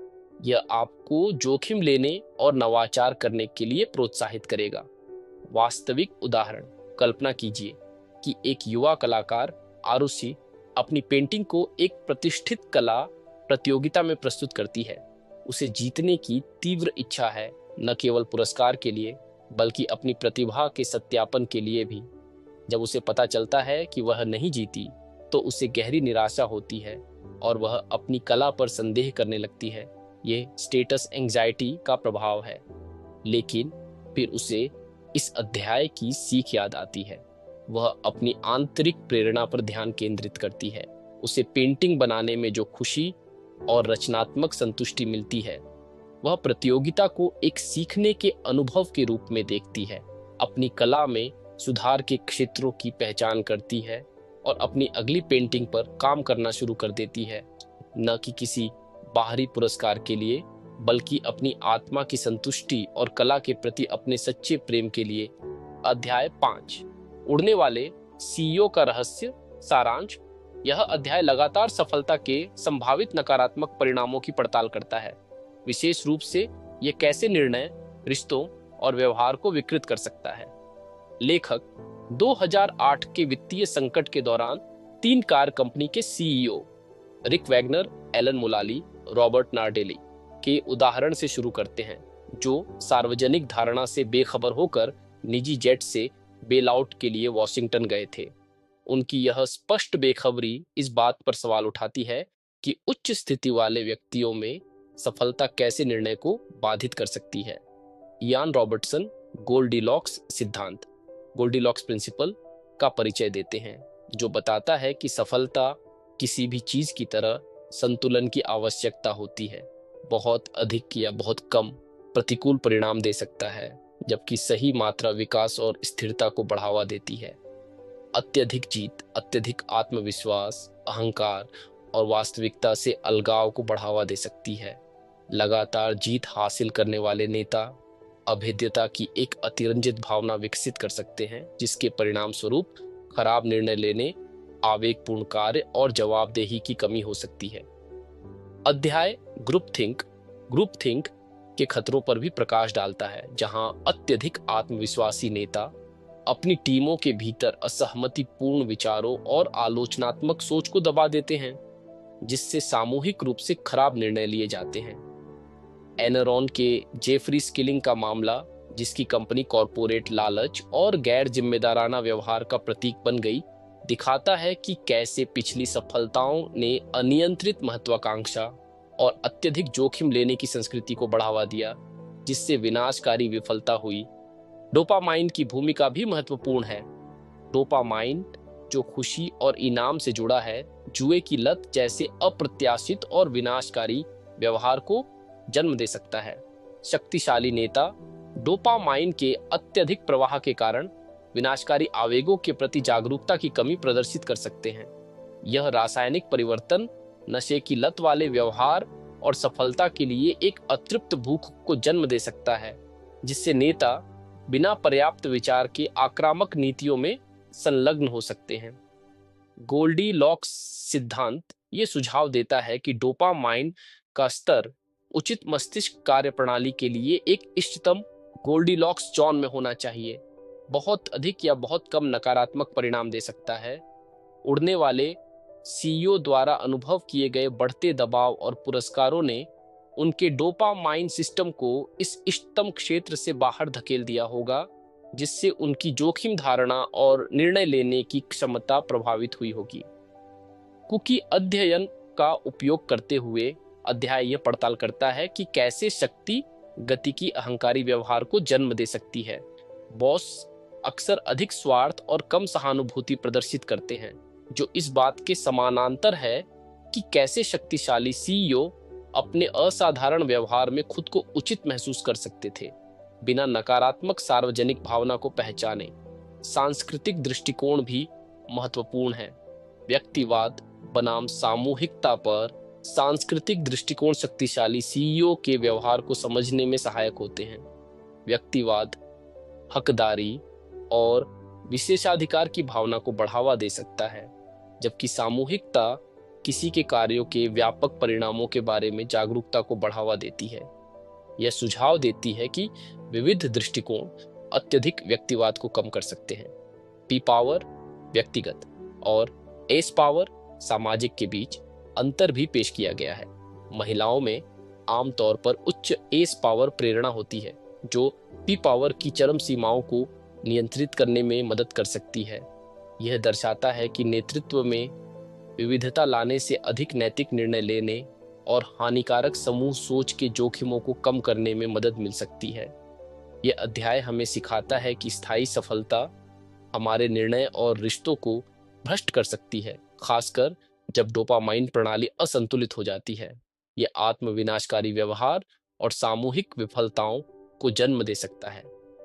S1: यह आपको जोखिम लेने और नवाचार करने के लिए प्रोत्साहित करेगा। वास्तविक उदाहरण, कल्पना कीजिए कि एक युवा कलाकार आरुषि अपनी पेंटिंग को एक प्रतिष्ठित कला प्रतियोगिता में प्रस्तुत करती है। उसे जीतने की तीव्र इच्छा है, न केवल पुरस्कार के लिए बल्कि अपनी प्रतिभा के सत्यापन के लिए भी। जब उसे पता चलता है कि वह नहीं जीती तो उसे गहरी निराशा होती है और वह अपनी कला पर संदेह करने लगती है। यह स्टेटस एंजाइटी का प्रभाव है। लेकिन फिर उसे इस अध्याय की सीख याद आती है। वह अपनी आंतरिक प्रेरणा पर ध्यान केंद्रित करती है। उसे पेंटिंग बनाने में जो खुशी और रचनात्मक संतुष्टि मिलती है, वह प्रतियोगिता को एक सीखने के अनुभव के रूप में देखती है। अपनी कला में सुधार के क्षेत्रों की पहचान करती है और अपनी अगली पेंटिंग पर काम करना शुरू कर देती है, न कि किसी बाहरी पुरस्कार के लिए बल्कि अपनी आत्मा की संतुष्टि और कला के प्रति अपने सच्चे प्रेम के लिए। अध्याय 5, उड़ने वाले सीईओ का रहस्य सारांश। यह अध्याय लगातार सफलता के संभावित नकारात्मक परिणामों की पड़ताल करता है, विशेष रूप से यह कैसे निर्णय, रिश्तों और व्यवहार को विकृत कर सकता है। लेखक 2008 के वित्तीय संकट के दौरान 3 कार कंपनी के सीईओ रिक वैगनर, एलन मुलाली, रॉबर्ट नार्डेली के उदाहरण से शुरू करते हैं, जो सार्वजनिक धारणा से बेखबर होकर निजी जेट से बेलआउट के लिए वॉशिंगटन गए थे। उनकी यह स्पष्ट बेखबरी इस बात पर सवाल उठाती है कि उच्च स्थिति वाले व्यक्तियों में सफलता कैसे निर्णय को बाधित कर सकती है। इयान रॉबर्टसन गोल्डीलॉक्स सिद्धांत, गोल्डीलॉक्स प्रिंसिपल का परिचय देते हैं, जो बताता है कि सफलता किसी भी चीज की तरह संतुलन की आवश्यकता होती है। बहुत अधिक या बहुत कम प्रतिकूल परिणाम दे सकता है, जबकि सही मात्रा विकास और स्थिरता को बढ़ावा देती है। अत्यधिक जीत अत्यधिक आत्मविश्वास, अहंकार और वास्तविकता से अलगाव को बढ़ावा दे सकती है। लगातार जीत हासिल करने वाले नेता अभेद्यता की एक अतिरंजित भावना विकसित कर सकते हैं, जिसके परिणाम स्वरूप खराब निर्णय लेने, आवेगपूर्ण कार्य और जवाबदेही की कमी हो सकती है। अध्याय ग्रुप थिंक के खतरों पर भी प्रकाश डालता है, जहां अत्यधिक आत्मविश्वासी नेता अपनी टीमों के भीतर असहमतिपूर्ण विचारों और आलोचनात्मक सोच को दबा देते हैं, जिससे सामूहिक रूप से खराब निर्णय लिए जाते हैं। एनरॉन के जेफरी स्किलिंग का मामला, जिसकी कंपनी कॉरपोरेट लालच और गैर जिम्मेदाराना व्यवहार का प्रतीक बन गई, दिखाता है कि कैसे पिछली सफलताओं ने अनियंत्रित महत्वाकांक्षा और अत्यधिक जोखिम लेने की संस्कृति को बढ़ावा दिया, जिससे विनाशकारी विफलता हुई। डोपामाइन की भूमिका भी महत्वपूर्ण है। डोपामाइन, जो खुशी और इनाम से जुड़ा है, जुए की लत जैसे अप्रत्याशित और विनाशकारी व्यवहार को जन्म दे सकता है। शक्तिशाली नेता डोपामाइन के अत्यधिक प्रवाह के कारण विनाशकारी आवेगों के प्रति जागरूकता की कमी प्रदर्शित कर सकते हैं। यह रासायनिक परिवर्तन नशे की लत वाले व्यवहार और सफलता के लिए एक अतृप्त भूख को जन्म दे सकता है, जिससे नेता बिना पर्याप्त विचार के आक्रामक नीतियों में संलग्न हो सकते हैं। गोल्डीलॉक्स सिद्धांत ये सुझाव देता है कि डोपामाइन का स्तर उचित मस्तिष्क कार्यप्रणाली के लिए एक इष्टतम गोल्डीलॉक्स जोन में होना चाहिए। बहुत अधिक या बहुत कम नकारात्मक परिणाम दे सकता है। उड़ने वाले सीईओ द्वारा अनुभव किए गए बढ़ते दबाव और पुरस्कारों ने उनके डोपामाइन सिस्टम को इस इष्टतम क्षेत्र से बाहर धकेल दिया होगा, जिससे उनकी जोखिम धारणा और निर्णय लेने की क्षमता प्रभावित हुई होगी। कुकी अध्ययन का उपयोग करते हुए अध्याय यह पड़ताल करता है कि कैसे शक्ति गति की अहंकारी व्यवहार को जन्म दे सकती है। बॉस अक्सर अधिक स्वार्थ और कम सहानुभूति प्रदर्शित करते हैं, जो इस बात के समानांतर है कि कैसे शक्तिशाली सीईओ अपने असाधारण व्यवहार में खुद को उचित महसूस कर सकते थे, बिना नकारात्मक सार्वजनिक भावना को पहचाने। सांस्कृतिक दृष्टिकोण भी महत्वपूर्ण है। व्यक्तिवाद बनाम सामूहिकता पर सांस्कृतिक दृष्टिकोण शक्तिशाली सीईओ के व्यवहार को समझने में सहायक होते हैं। व्यक्तिवाद हकदारी और विशेषाधिकार की भावना को बढ़ावा दे सकता है, जबकि सामूहिकता किसी के कार्यों के व्यापक परिणामों के बारे में जागरूकता को बढ़ावा देती है। यह सुझाव देती है कि विविध दृष्टिकोण अत्यधिक व्यक्तिवाद को कम कर सकते हैं। पी पावर व्यक्तिगत और एस पावर सामाजिक के बीच अंतर भी पेश किया गया है। महिलाओं में आमतौर पर उच्च एस पावर प्रेरणा होती है, जो पी पावर की चरम सीमाओं को नियंत्रित करने में मदद कर सकती है। यह दर्शाता है कि नेतृत्व में विविधता लाने से अधिक नैतिक निर्णय लेने और हानिकारक समूह सोच के जोखिमों को कम करने में मदद मिल सकती है। यह अध्याय हमें सिखाता है कि स्थायी सफलता हमारे निर्णय और रिश्तों को भ्रष्ट कर सकती है, खासकर जब डोपामाइन प्रणाली असंतुलित हो जाती है। यह आत्मविनाशकारी व्यवहार और सामूहिक विफलताओं को जन्म दे सकता है।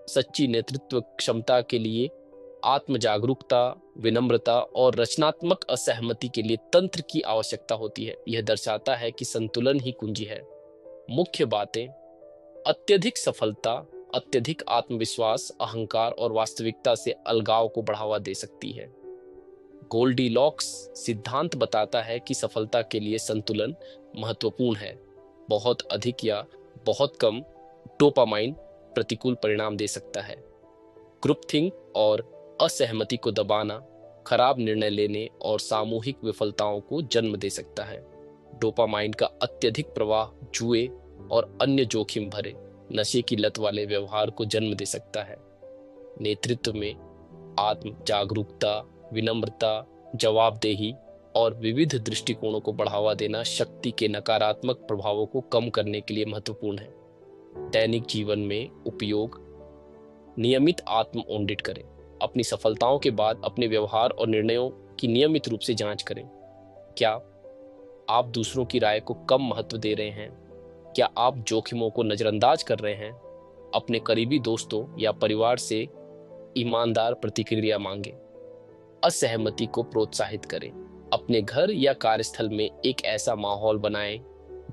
S1: सच्ची नेतृत्व क्षमता के लिए आत्म जागरूकता, विनम्रता और रचनात्मक असहमति के लिए तंत्र की आवश्यकता होती है। यह दर्शाता है कि संतुलन ही कुंजी है। मुख्य बातें: अत्यधिक सफलता अत्यधिक आत्मविश्वास, अहंकार और वास्तविकता से अलगाव को बढ़ावा दे सकती है। गोल्डीलॉक्स सिद्धांत बताता है कि सफलता के लिए संतुलन महत्वपूर्ण है। बहुत अधिक या बहुत कम डोपामाइन प्रतिकूल परिणाम दे सकता है। ग्रुप थिंक और असहमति को दबाना खराब निर्णय लेने और सामूहिक विफलताओं को जन्म दे सकता है। डोपामाइन का अत्यधिक प्रवाह जुए और अन्य जोखिम भरे नशे की लत वाले व्यवहार को जन्म दे सकता है। नेतृत्व में आत्म जागरूकता, विनम्रता, जवाबदेही और विविध दृष्टिकोणों को बढ़ावा देना शक्ति के नकारात्मक प्रभावों को कम करने के लिए महत्वपूर्ण है। दैनिक जीवन में उपयोग: नियमित आत्म ऑडिट करें। अपनी सफलताओं के बाद अपने व्यवहार और निर्णयों की नियमित रूप से जांच करें। क्या आप दूसरों की राय को कम महत्व दे रहे हैं? क्या आप जोखिमों को नजरअंदाज कर रहे हैं? अपने करीबी दोस्तों या परिवार से ईमानदार प्रतिक्रिया मांगें। असहमति को प्रोत्साहित करें। अपने घर या कार्यस्थल में एक ऐसा माहौल बनाएं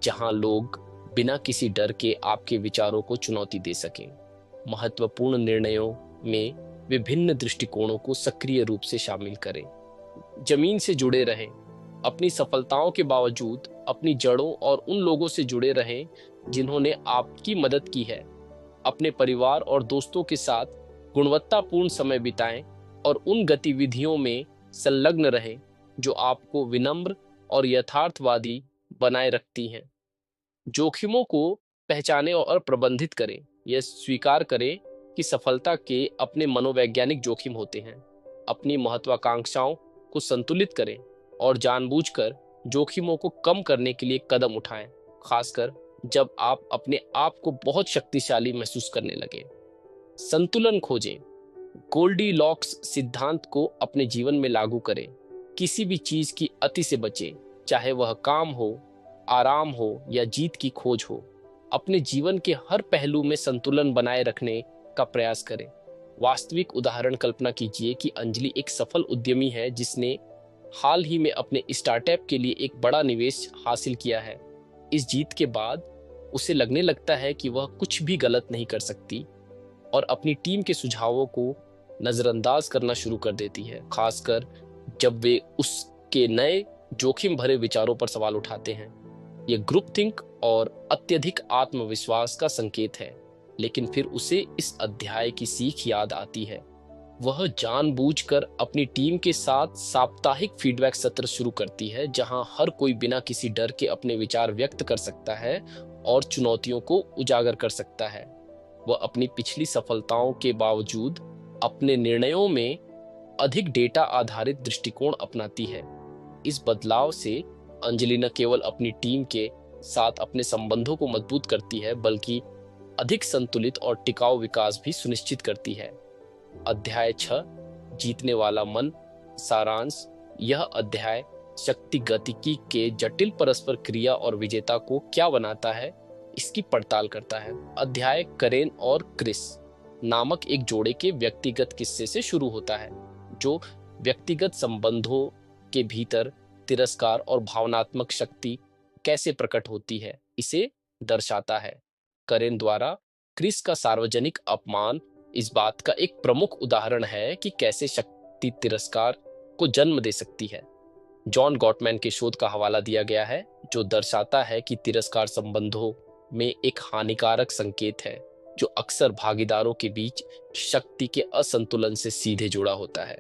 S1: जहां लोग बिना किसी डर के आपके विचारों को चुनौती दे सकें। महत्वपूर्ण निर्णयों में विभिन्न दृष्टिकोणों को सक्रिय रूप से शामिल करें। जमीन से जुड़े रहें। अपनी सफलताओं के बावजूद अपनी जड़ों और उन लोगों से जुड़े रहें जिन्होंने आपकी मदद की है। अपने परिवार और दोस्तों के साथ गुणवत्तापूर्ण समय बिताएं और उन गतिविधियों में संलग्न रहें जो आपको विनम्र और यथार्थवादी बनाए रखती हैं। जोखिमों को पहचानें और प्रबंधित करें। यह स्वीकार करें कि सफलता के अपने मनोवैज्ञानिक जोखिम होते हैं। अपनी महत्वाकांक्षाओं को संतुलित करें और जानबूझकर जोखिमों को कम करने के लिए कदम उठाएं, खासकर जब आप अपने आप को बहुत शक्तिशाली महसूस करने लगे। संतुलन खोजें। गोल्डीलॉक्स सिद्धांत को अपने जीवन में लागू करें। किसी भी चीज की अति से बचें, चाहे वह काम हो, आराम हो या जीत की खोज हो। अपने जीवन के हर पहलू में संतुलन बनाए रखने का प्रयास करें। वास्तविक उदाहरण कल्पना कीजिए कि अंजलि एक सफल उद्यमी है जिसने हाल ही में अपने स्टार्टअप के लिए एक बड़ा निवेश हासिल किया है। इस जीत के बाद उसे लगने लगता है कि वह कुछ भी गलत नहीं कर सकती और अपनी टीम के सुझावों को नजरअंदाज करना शुरू कर देती है, खासकर जब वे उसके नए जोखिम भरे विचारों पर सवाल उठाते हैं। यह ग्रुप थिंक और अत्यधिक आत्मविश्वास का संकेत है, लेकिन फिर उसे इस अध्याय की सीख याद आती है। वह जानबूझकर अपनी टीम के साथ साप्ताहिक फीडबैक सत्र शुरू करती है, जहां हर कोई बिना किसी डर के अपने विचार व्यक्त कर सकता है और चुनौतियों को उजागर कर सकता है। वह अपनी पिछली सफलताओं के बावजूद अपने निर्णयों में अधिक डेटा आधारित दृष्टिकोण अपनाती है। इस बदलाव से अंजलि न केवल अपनी टीम के साथ अपने संबंधों को मजबूत करती है, बल्कि अधिक संतुलित और टिकाऊ विकास भी सुनिश्चित करती है। अध्याय 6 जीतने वाला मन। सारांश, यह अध्याय शक्ति गतिकी के जटिल परस्पर क्रिया और विजेता को क्या बनाता है इसकी पड़ताल करता है। अध्याय करेन और क्रिस नामक एक जोड़े के व्यक्तिगत किस्से से शुरू होता है, जो व्यक्तिगत संबंधों के भीतर तिरस्कार और भावनात्मक शक्ति कैसे प्रकट होती है इसे दर्शाता है। करेन द्वारा क्रिस का सार्वजनिक अपमान इस बात का एक प्रमुख उदाहरण है कि कैसे शक्ति तिरस्कार को जन्म दे सकती है। जॉन गॉटमैन के शोध का हवाला दिया गया है, जो दर्शाता है कि तिरस्कार संबंधों में एक हानिकारक संकेत है, जो अक्सर भागीदारों के बीच शक्ति के असंतुलन से सीधे जुड़ा होता है।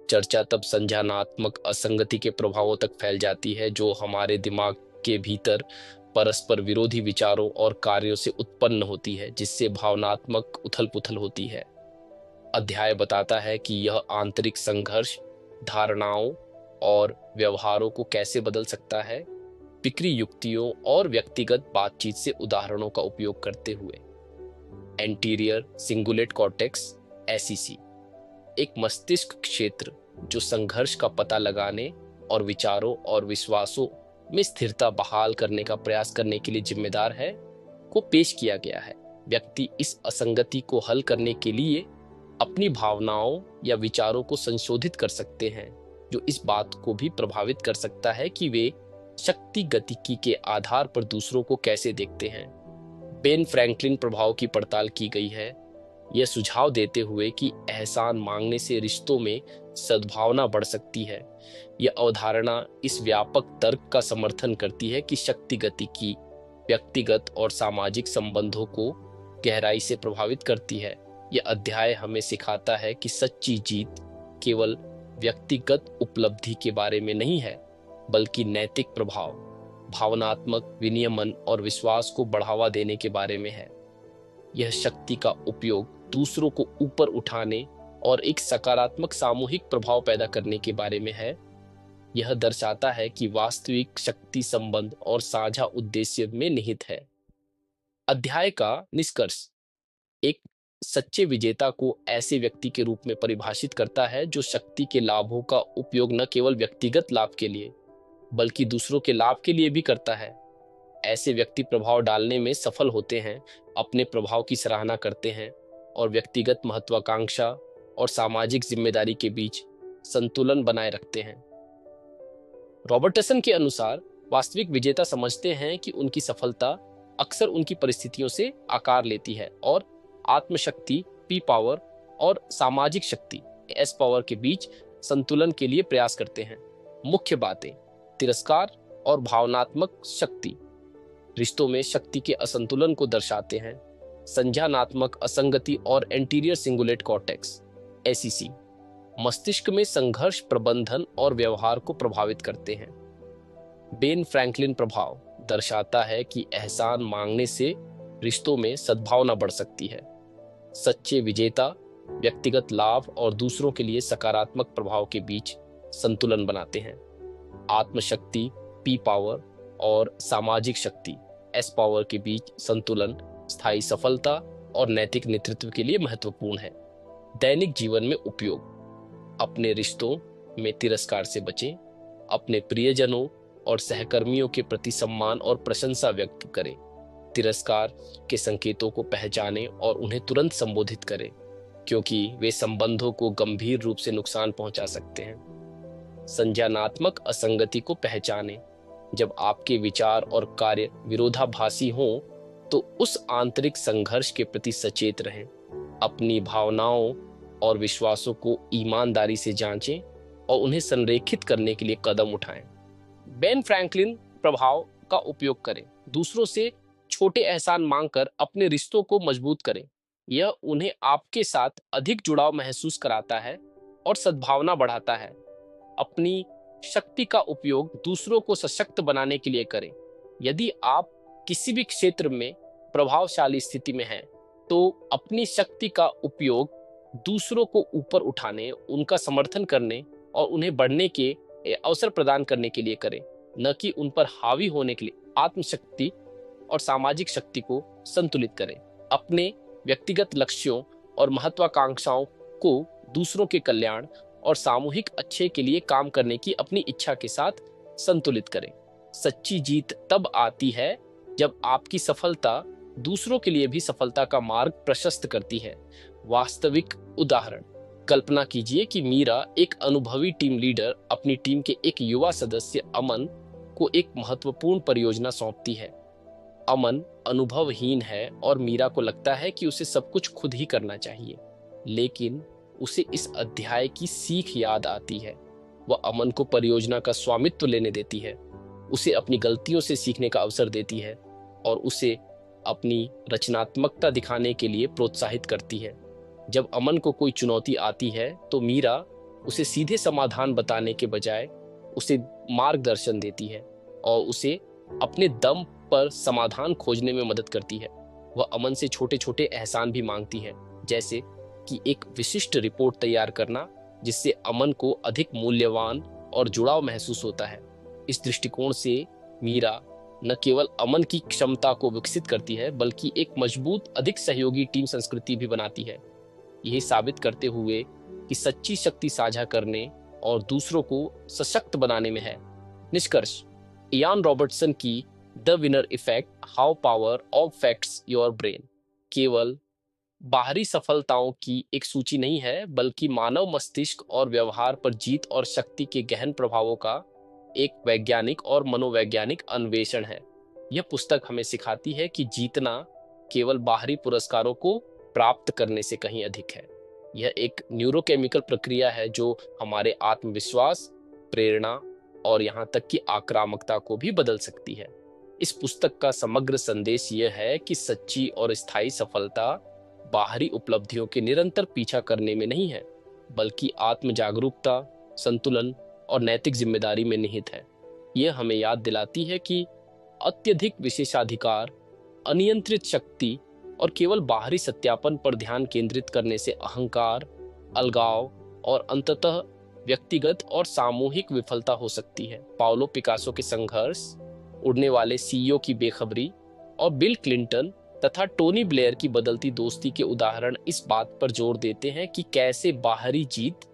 S1: चर्चा तब संज्ञानात्मक असंगति के प्रभावों तक फैल जाती है, जो हमारे दिमाग के भीतर परस्पर विरोधी विचारों और कार्यों से उत्पन्न होती है, जिससे भावनात्मक उथल-पुथल होती है। अध्याय बताता है कि यह आंतरिक संघर्ष धारणाओं और व्यवहारों को कैसे बदल सकता है, बिक्री युक्तियों और व्यक्तिगत बातचीत से उदाहरणों का उपयोग करते हुए। एंटीरियर सिंगुलेट कॉर्टेक्स एसीसी एक मस्तिष्क क्षेत्र जो संघर्ष का पता लगाने और विचारों और विश्वासों में स्थिरता बहाल करने का प्रयास करने के लिए जिम्मेदार है, को पेश किया गया है। व्यक्ति इस असंगति को हल करने के लिए अपनी भावनाओं या विचारों को संशोधित कर सकते हैं, जो इस बात को भी प्रभावित कर सकता है कि वे शक्ति गतिकी के आधार पर दूसरों को कैसे देखते हैं। बेन फ्रैंकलिन प्रभाव की पड़ताल की गई है, यह सुझाव देते हुए कि एहसान मांगने से रिश्तों में सद्भावना बढ़ सकती है। यह अवधारणा इस व्यापक तर्क का समर्थन करती है कि शक्ति गतिकी व्यक्तिगत और सामाजिक संबंधों को गहराई से प्रभावित करती है। यह अध्याय हमें सिखाता है कि सच्ची जीत केवल व्यक्तिगत उपलब्धि के बारे में नहीं है, बल्कि नैतिक प्रभाव, भावनात्मक विनियमन और विश्वास को बढ़ावा देने के बारे में है। यह शक्ति का उपयोग दूसरों को ऊपर उठाने और एक सकारात्मक सामूहिक प्रभाव पैदा करने के बारे में है। यह दर्शाता है कि वास्तविक शक्ति संबंध और साझा उद्देश्य में निहित है। अध्याय का निष्कर्ष एक सच्चे विजेता को ऐसे व्यक्ति के रूप में परिभाषित करता है जो शक्ति के लाभों का उपयोग न केवल व्यक्तिगत लाभ के लिए बल्कि दूसरों के लाभ के लिए भी करता है। ऐसे व्यक्ति प्रभाव डालने में सफल होते हैं, अपने प्रभाव की सराहना करते हैं और व्यक्तिगत महत्वाकांक्षा और सामाजिक जिम्मेदारी के बीच संतुलन बनाए रखते हैं। रॉबर्टसन के अनुसार वास्तविक विजेता समझते हैं कि उनकी सफलता अक्सर उनकी परिस्थितियों से आकार लेती है और आत्मशक्ति पी पावर और सामाजिक शक्ति एस पावर के बीच संतुलन के लिए प्रयास करते हैं। मुख्य बातें: तिरस्कार और भावनात्मक शक्ति रिश्तों में शक्ति के असंतुलन को दर्शाते हैं। संज्ञानात्मक असंगति और एंटीरियर सिंगुलेट कॉर्टेक्स एसीसी मस्तिष्क में संघर्ष प्रबंधन और व्यवहार को प्रभावित करते हैं। बेन फ्रैंकलिन प्रभाव दर्शाता है कि एहसान मांगने से रिश्तों में सद्भावना बढ़ सकती है। सच्चे विजेता व्यक्तिगत लाभ और दूसरों के लिए सकारात्मक प्रभाव के बीच संतुलन बनाते हैं। आत्मशक्ति पी पावर और सामाजिक शक्ति एस पावर के बीच संतुलन स्थायी सफलता और नैतिक नेतृत्व के लिए महत्वपूर्ण है। दैनिक जीवन में उपयोग: अपने रिश्तों में तिरस्कार से बचें, अपने प्रियजनों और सहकर्मियों के प्रति सम्मान और प्रशंसा व्यक्त करें, तिरस्कार के संकेतों को पहचानें और उन्हें तुरंत संबोधित करें, क्योंकि वे संबंधों को गंभीर रूप से नुकसान पहुंचा सकते हैं। संज्ञानात्मक असंगति को पहचानें: जब आपके विचार और कार्य विरोधाभासी हों, तो उस आंतरिक संघर्ष के प्रति सचेत रहें। अपनी भावनाओं और विश्वासों को ईमानदारी से जांचें और उन्हें संरेखित करने के लिए कदम उठाएं। बेन फ्रैंकलिन प्रभाव का उपयोग करें: दूसरों से छोटे एहसान मांगकर अपने रिश्तों को मजबूत करें। यह उन्हें आपके साथ अधिक जुड़ाव महसूस कराता है और सद्भावना बढ़ाता है। अपनी शक्ति का उपयोग दूसरों को सशक्त बनाने के लिए करें। यदि आप किसी भी क्षेत्र में प्रभावशाली स्थिति में हैं, तो अपनी शक्ति का उपयोग दूसरों को ऊपर उठाने, उनका समर्थन करने और उन्हें बढ़ने के अवसर प्रदान करने के लिए करें, न कि उन पर हावी होने के लिए। आत्मशक्ति और सामाजिक शक्ति को संतुलित करें। अपने व्यक्तिगत लक्ष्यों और महत्वाकांक्षाओं को दूसरों के कल्याण और सामूहिक अच्छे के लिए काम करने की अपनी इच्छा के साथ संतुलित करें। सच्ची जीत तब आती है जब आपकी सफलता दूसरों के लिए भी सफलता का मार्ग प्रशस्त करती है। वास्तविक उदाहरण, कल्पना कीजिए कि मीरा, एक अनुभवी टीम लीडर, अपनी टीम के एक युवा सदस्य अमन को एक महत्वपूर्ण परियोजना सौंपती है। अमन अनुभवहीन है और मीरा को लगता है कि उसे सब कुछ खुद ही करना चाहिए, लेकिन उसे इस अध्याय की सीख याद आती है। वह अमन को परियोजना का स्वामित्व लेने देती है, उसे अपनी गलतियों से सीखने का अवसर देती है और उसे अपनी रचनात्मकता दिखाने के लिए प्रोत्साहित करती है। जब अमन को कोई चुनौती आती है तो मीरा उसे सीधे समाधान बताने के बजाय उसे मार्गदर्शन देती है और उसे अपने दम पर समाधान खोजने में मदद करती है। वह अमन से छोटे छोटे एहसान भी मांगती है, जैसे कि एक विशिष्ट रिपोर्ट तैयार करना, जिससे अमन को अधिक मूल्यवान और जुड़ाव महसूस होता है। इस दृष्टिकोण से मीरा न केवल अमन की क्षमता को विकसित करती है, बल्कि एक मजबूत, अधिक सहयोगी टीम संस्कृति भी बनाती है। यही साबित करते हुए कि सच्ची शक्ति साझा करने और दूसरों को सशक्त बनाने में है। निष्कर्ष, इयान रॉबर्टसन की the winner effect, how power affects your brain केवल बाहरी सफलताओं की एक सूची नहीं है, बल्कि मानव मस्तिष्क और व्यवहार पर जीत और शक्ति के गहन प्रभावों का एक वैज्ञानिक और मनोवैज्ञानिक अन्वेषण है। यह पुस्तक हमें सिखाती है कि जीतना केवल बाहरी पुरस्कारों को प्राप्त करने से कहीं अधिक है। यह एक न्यूरोकेमिकल प्रक्रिया है जो हमारे आत्मविश्वास, प्रेरणा और यहाँ तक कि आक्रामकता को भी बदल सकती है। इस पुस्तक का समग्र संदेश यह है कि सच्ची और स्थायी सफलता बाहरी उपलब्धियों के निरंतर पीछा करने में नहीं है, बल्कि आत्म जागरूकता, संतुलन और नैतिक जिम्मेदारी में निहित है। यह हमें याद दिलाती है कि अत्यधिक विशेषाधिकार, अनियंत्रित शक्ति और केवल बाहरी सत्यापन पर ध्यान केंद्रित करने से अहंकार, अलगाव और अंततः व्यक्तिगत और सामूहिक विफलता हो सकती है। पाओलो पिकासो के संघर्ष, उड़ने वाले सीईओ की बेखबरी और बिल क्लिंटन तथा टोनी ब्लेयर की बदलती दोस्ती के उदाहरण इस बात पर जोर देते हैं कि कैसे बाहरी जीत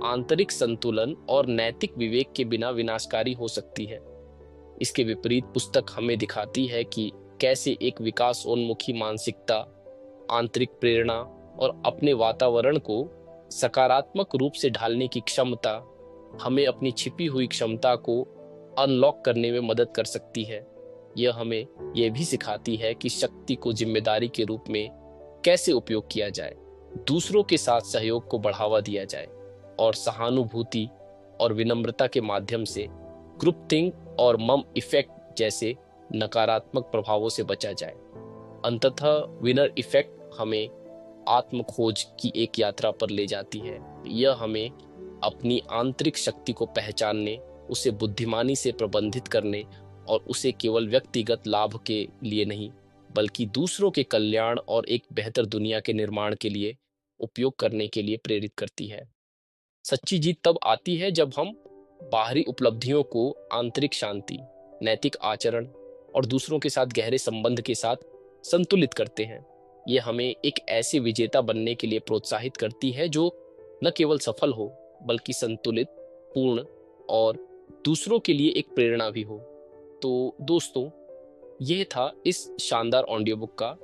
S1: आंतरिक संतुलन और नैतिक विवेक के बिना विनाशकारी हो सकती है। इसके विपरीत पुस्तक हमें दिखाती है कि कैसे एक विकासोन्मुखी मानसिकता, आंतरिक प्रेरणा और अपने वातावरण को सकारात्मक रूप से ढालने की क्षमता हमें अपनी छिपी हुई क्षमता को अनलॉक करने में मदद कर सकती है। यह हमें यह भी सिखाती है कि शक्ति को जिम्मेदारी के रूप में कैसे उपयोग किया जाए, दूसरों के साथ सहयोग को बढ़ावा दिया जाए और सहानुभूति और विनम्रता के माध्यम से ग्रुप थिंक और मम इफेक्ट जैसे नकारात्मक प्रभावों से बचा जाए। अंततः विनर इफेक्ट हमें आत्म खोज की एक यात्रा पर ले जाती है। यह हमें अपनी आंतरिक शक्ति को पहचानने, उसे बुद्धिमानी से प्रबंधित करने और उसे केवल व्यक्तिगत लाभ के लिए नहीं, बल्कि दूसरों के कल्याण और एक बेहतर दुनिया के निर्माण के लिए उपयोग करने के लिए प्रेरित करती है। सच्ची जीत तब आती है जब हम बाहरी उपलब्धियों को आंतरिक शांति, नैतिक आचरण और दूसरों के साथ गहरे संबंध के साथ संतुलित करते हैं। यह हमें एक ऐसे विजेता बनने के लिए प्रोत्साहित करती है जो न केवल सफल हो, बल्कि संतुलित, पूर्ण और दूसरों के लिए एक प्रेरणा भी हो। तो दोस्तों, यह था इस शानदार ऑडियो बुक का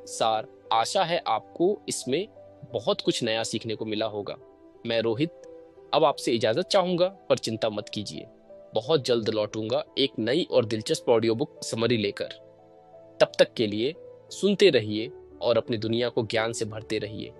S1: सार। आशा है आपको इसमें बहुत कुछ नया सीखने को मिला होगा। मैं रोहित अब आपसे इजाजत चाहूंगा, पर चिंता मत कीजिए, बहुत जल्द लौटूंगा एक नई और दिलचस्प ऑडियो बुक समरी लेकर। तब तक के लिए सुनते रहिए और अपनी दुनिया को ज्ञान से भरते रहिए।